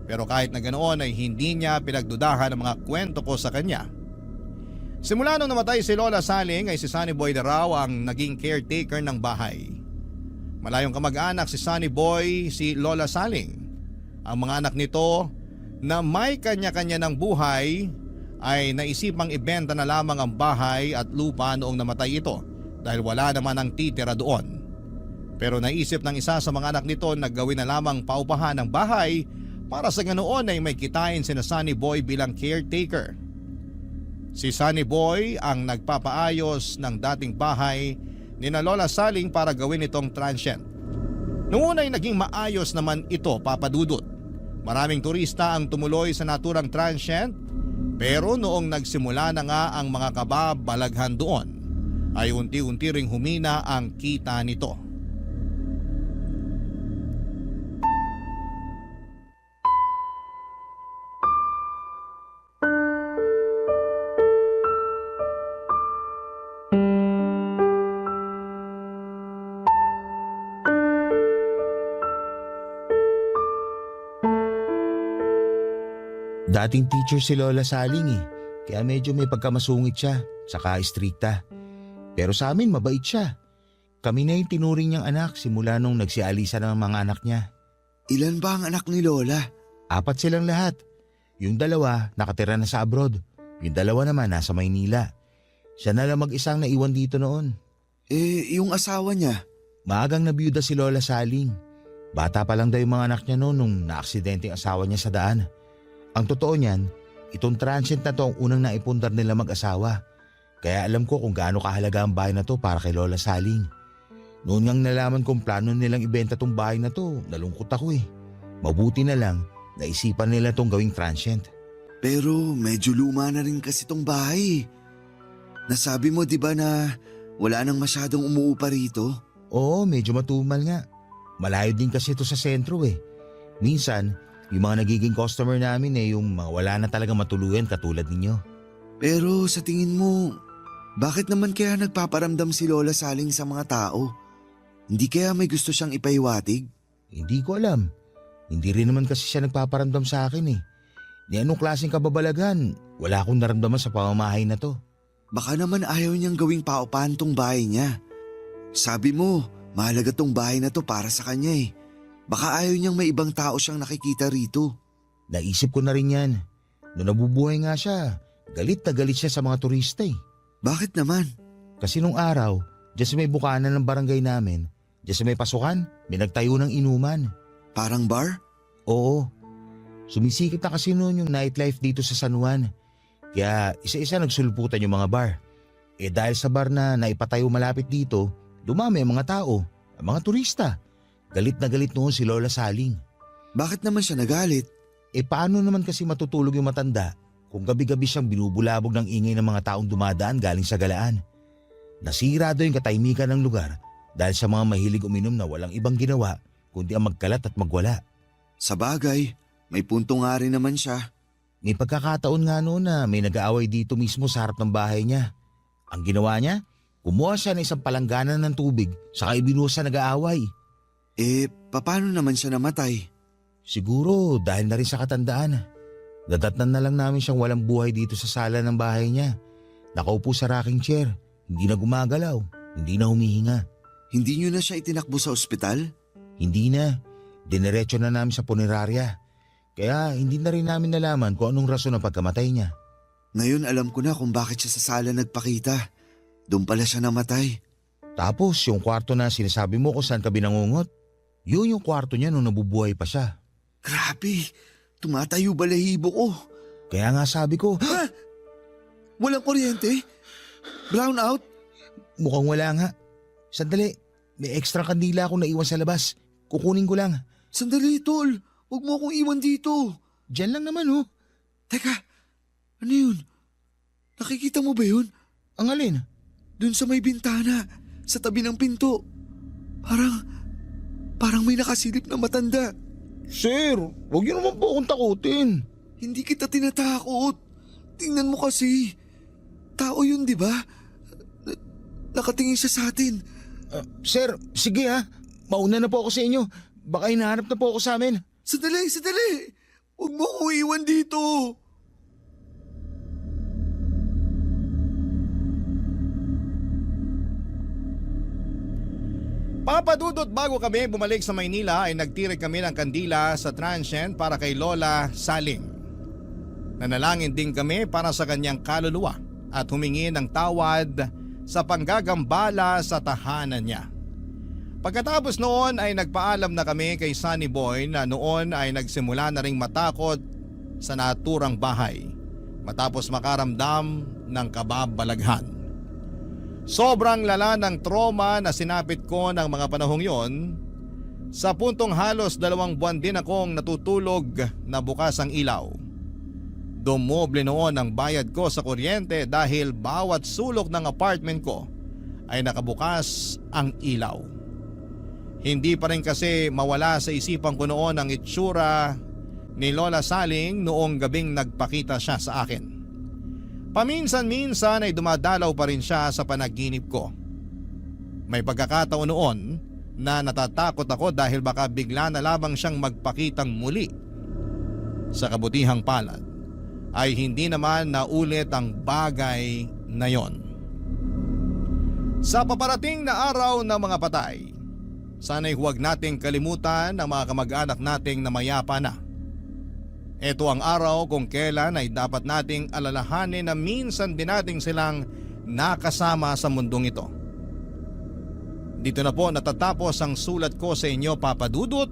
Pero kahit na ganoon ay hindi niya pinagdudahan ang mga kwento ko sa kanya. Simula nung namatay si Lola Saling ay si Sunny Boy na raw ang naging caretaker ng bahay. Malayong kamag-anak si Sunny Boy, si Lola Saling. Ang mga anak nito na may kanya-kanya ng buhay ay naisipang ibenta na lamang ang bahay at lupa noong namatay ito dahil wala naman ang titira doon. Pero naisip ng isa sa mga anak nito na gawin na lamang paupahan ng bahay para sa ganoon ay may kitain sina Sunny Boy bilang caretaker. Si Sunny Boy ang nagpapaayos ng dating bahay ni na Lola Saling para gawin itong transient. Noong una ay naging maayos naman ito, Papa Dudut. Maraming turista ang tumuloy sa naturang transient, pero noong nagsimula na nga ang mga kababalaghan doon ay unti-unti ring humina ang kita nito. Dating teacher si Lola Saling kaya medyo may pagkamasungit siya, saka istrikta. Pero sa amin mabait siya. Kami na yung tinuring niyang anak simula nung nagsialisa ng mga anak niya. Ilan ba ang anak ni Lola? 4 silang lahat. Yung 2 nakatira na sa abroad. Yung 2 naman nasa Maynila. Siya na lang mag-isang naiwan dito noon. Yung asawa niya? Maagang nabiyuda si Lola Saling. Bata pa lang daw yung mga anak niya noon nung naaksidente ang asawa niya sa daan. Ang totoo niyan, itong transient na to ang unang naipundar nila mag-asawa. Kaya alam ko kung gaano kahalaga ang bahay na to para kay Lola Saling. Noon ngang nalaman kong plano nilang ibenta tong bahay na to, nalungkot ako eh. Mabuti na lang, naisipan nila tong gawing transient. Pero medyo luma na rin kasi tong bahay. Nasabi mo 'di ba na wala nang masyadong umuupa rito? Oo, medyo matumal nga. Malayo din kasi ito sa sentro eh. Minsan, yung mga nagiging customer namin yung mga wala na talaga matuluyan katulad ninyo. Pero sa tingin mo, bakit naman kaya nagpaparamdam si Lola Saling sa mga tao? Hindi kaya may gusto siyang ipaiwatig? Hindi ko alam. Hindi rin naman kasi siya nagpaparamdam sa akin eh. Ni anong klaseng kababalaghan, wala akong naramdaman sa pamamahay na to. Baka naman ayaw niyang gawing paupahan tong bahay niya. Sabi mo, mahalaga tong bahay na to para sa kanya eh. Baka ayaw niyang may ibang tao siyang nakikita rito. Naisip ko na rin yan. Noong nabubuhay nga siya, galit na galit siya sa mga turista eh. Bakit naman? Kasi nung araw, dyan sa may bukana ng barangay namin, dyan sa may pasukan, may nagtayo ng inuman. Parang bar? Oo. Sumisikip na kasi noon yung nightlife dito sa San Juan. Kaya isa-isa nagsulputan yung mga bar. Dahil sa bar na naipatayo malapit dito, dumami ang mga tao, ang mga turista. Galit na galit noon si Lola Saling. Bakit naman siya nagalit? Paano naman kasi matutulog yung matanda kung gabi-gabi siyang binubulabog ng ingay ng mga taong dumadaan galing sa galaan? Nasira daw yung katahimikan ng lugar dahil sa mga mahilig uminom na walang ibang ginawa kundi ang magkalat at magwala. Sa bagay, may punto nga rin naman siya. May pagkakataon nga noon na may nag-aaway dito mismo sa harap ng bahay niya. Ang ginawa niya, kumuha siya ng isang palangganan ng tubig saka ibinuhos sa nag-aaway. Paano naman siya namatay? Siguro dahil na rin sa katandaan. Dadatnan na lang namin siyang walang buhay dito sa sala ng bahay niya. Nakaupo sa rocking chair, hindi na gumagalaw, hindi na humihinga. Hindi niyo na siya itinakbo sa ospital? Hindi na, dinerecho na namin sa punerarya. Kaya hindi na rin namin nalaman kung anong rason ng pagkamatay niya. Ngayon alam ko na kung bakit siya sa sala nagpakita. Doon pala siya namatay. Tapos yung kwarto na sinasabi mo kung saan ka binangungot, yun yung kwarto niya nung nabubuhay pa siya. Grabe, tumatayo balahibo ko. Kaya nga sabi ko, Ha? Walang kuryente? Brown out? mukhang wala nga. Sandali, may extra kandila akong naiwan sa labas. Kukunin ko lang. Sandali, tol. Huwag mo akong iwan dito. Diyan lang naman oh. Teka, ano yun? Nakikita mo ba yun? Ang alin? Doon sa may bintana, sa tabi ng pinto. Parang may nakasilip na matanda. Sir, huwag niyo naman po akong takutin. Hindi kita tinatakot. Tingnan mo kasi. Tao yun, di ba? Nakatingin siya sa atin. Sir, sige ha. Mauna na po ako sa inyo. Baka hinahanap na po ako sa amin. Sandali. Huwag mo ko iwan dito. Papadudot, bago kami bumalik sa Maynila ay nagtirik kami ng kandila sa transient para kay Lola Saling. Nanalangin din kami para sa kanyang kaluluwa at humingi ng tawad sa panggagambala sa tahanan niya. Pagkatapos noon ay nagpaalam na kami kay Sunny Boy na noon ay nagsimula na ring matakot sa naturang bahay matapos makaramdam ng kababalaghan. Sobrang lala ng trauma na sinapit ko ng mga panahong yon, Sa puntong halos 2 buwan din akong natutulog na bukas ang ilaw. Dumoble noon ang bayad ko sa kuryente dahil bawat sulok ng apartment ko ay nakabukas ang ilaw. Hindi pa rin kasi mawala sa isipan ko noon ang itsura ni Lola Saling noong gabing nagpakita siya sa akin. Paminsan-minsan ay dumadalaw pa rin siya sa panaginip ko. May pagkakataon noon na natatakot ako dahil baka bigla na lamang siyang magpakitang muli. Sa kabutihang palad ay hindi naman naulit ang bagay na yon. Sa paparating na araw ng mga patay, sana'y huwag nating kalimutan ang mga kamag-anak nating namayapa na. Ito ang araw kung kailan ay dapat nating alalahanin na minsan din nating silang nakasama sa mundong ito. Dito na po natatapos ang sulat ko sa inyo, Papa Dudut.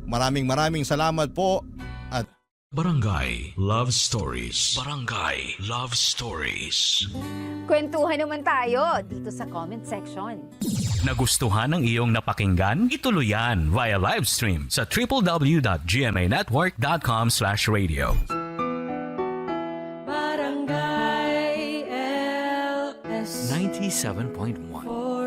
Maraming salamat po at Barangay Love Stories. Barangay Love Stories. Kwentuhan naman tayo dito sa comment section. Nagustuhan ng iyong napakinggan? Ituloy yan via live stream sa www.gmanetwork.com/radio. Barangay LS 97.1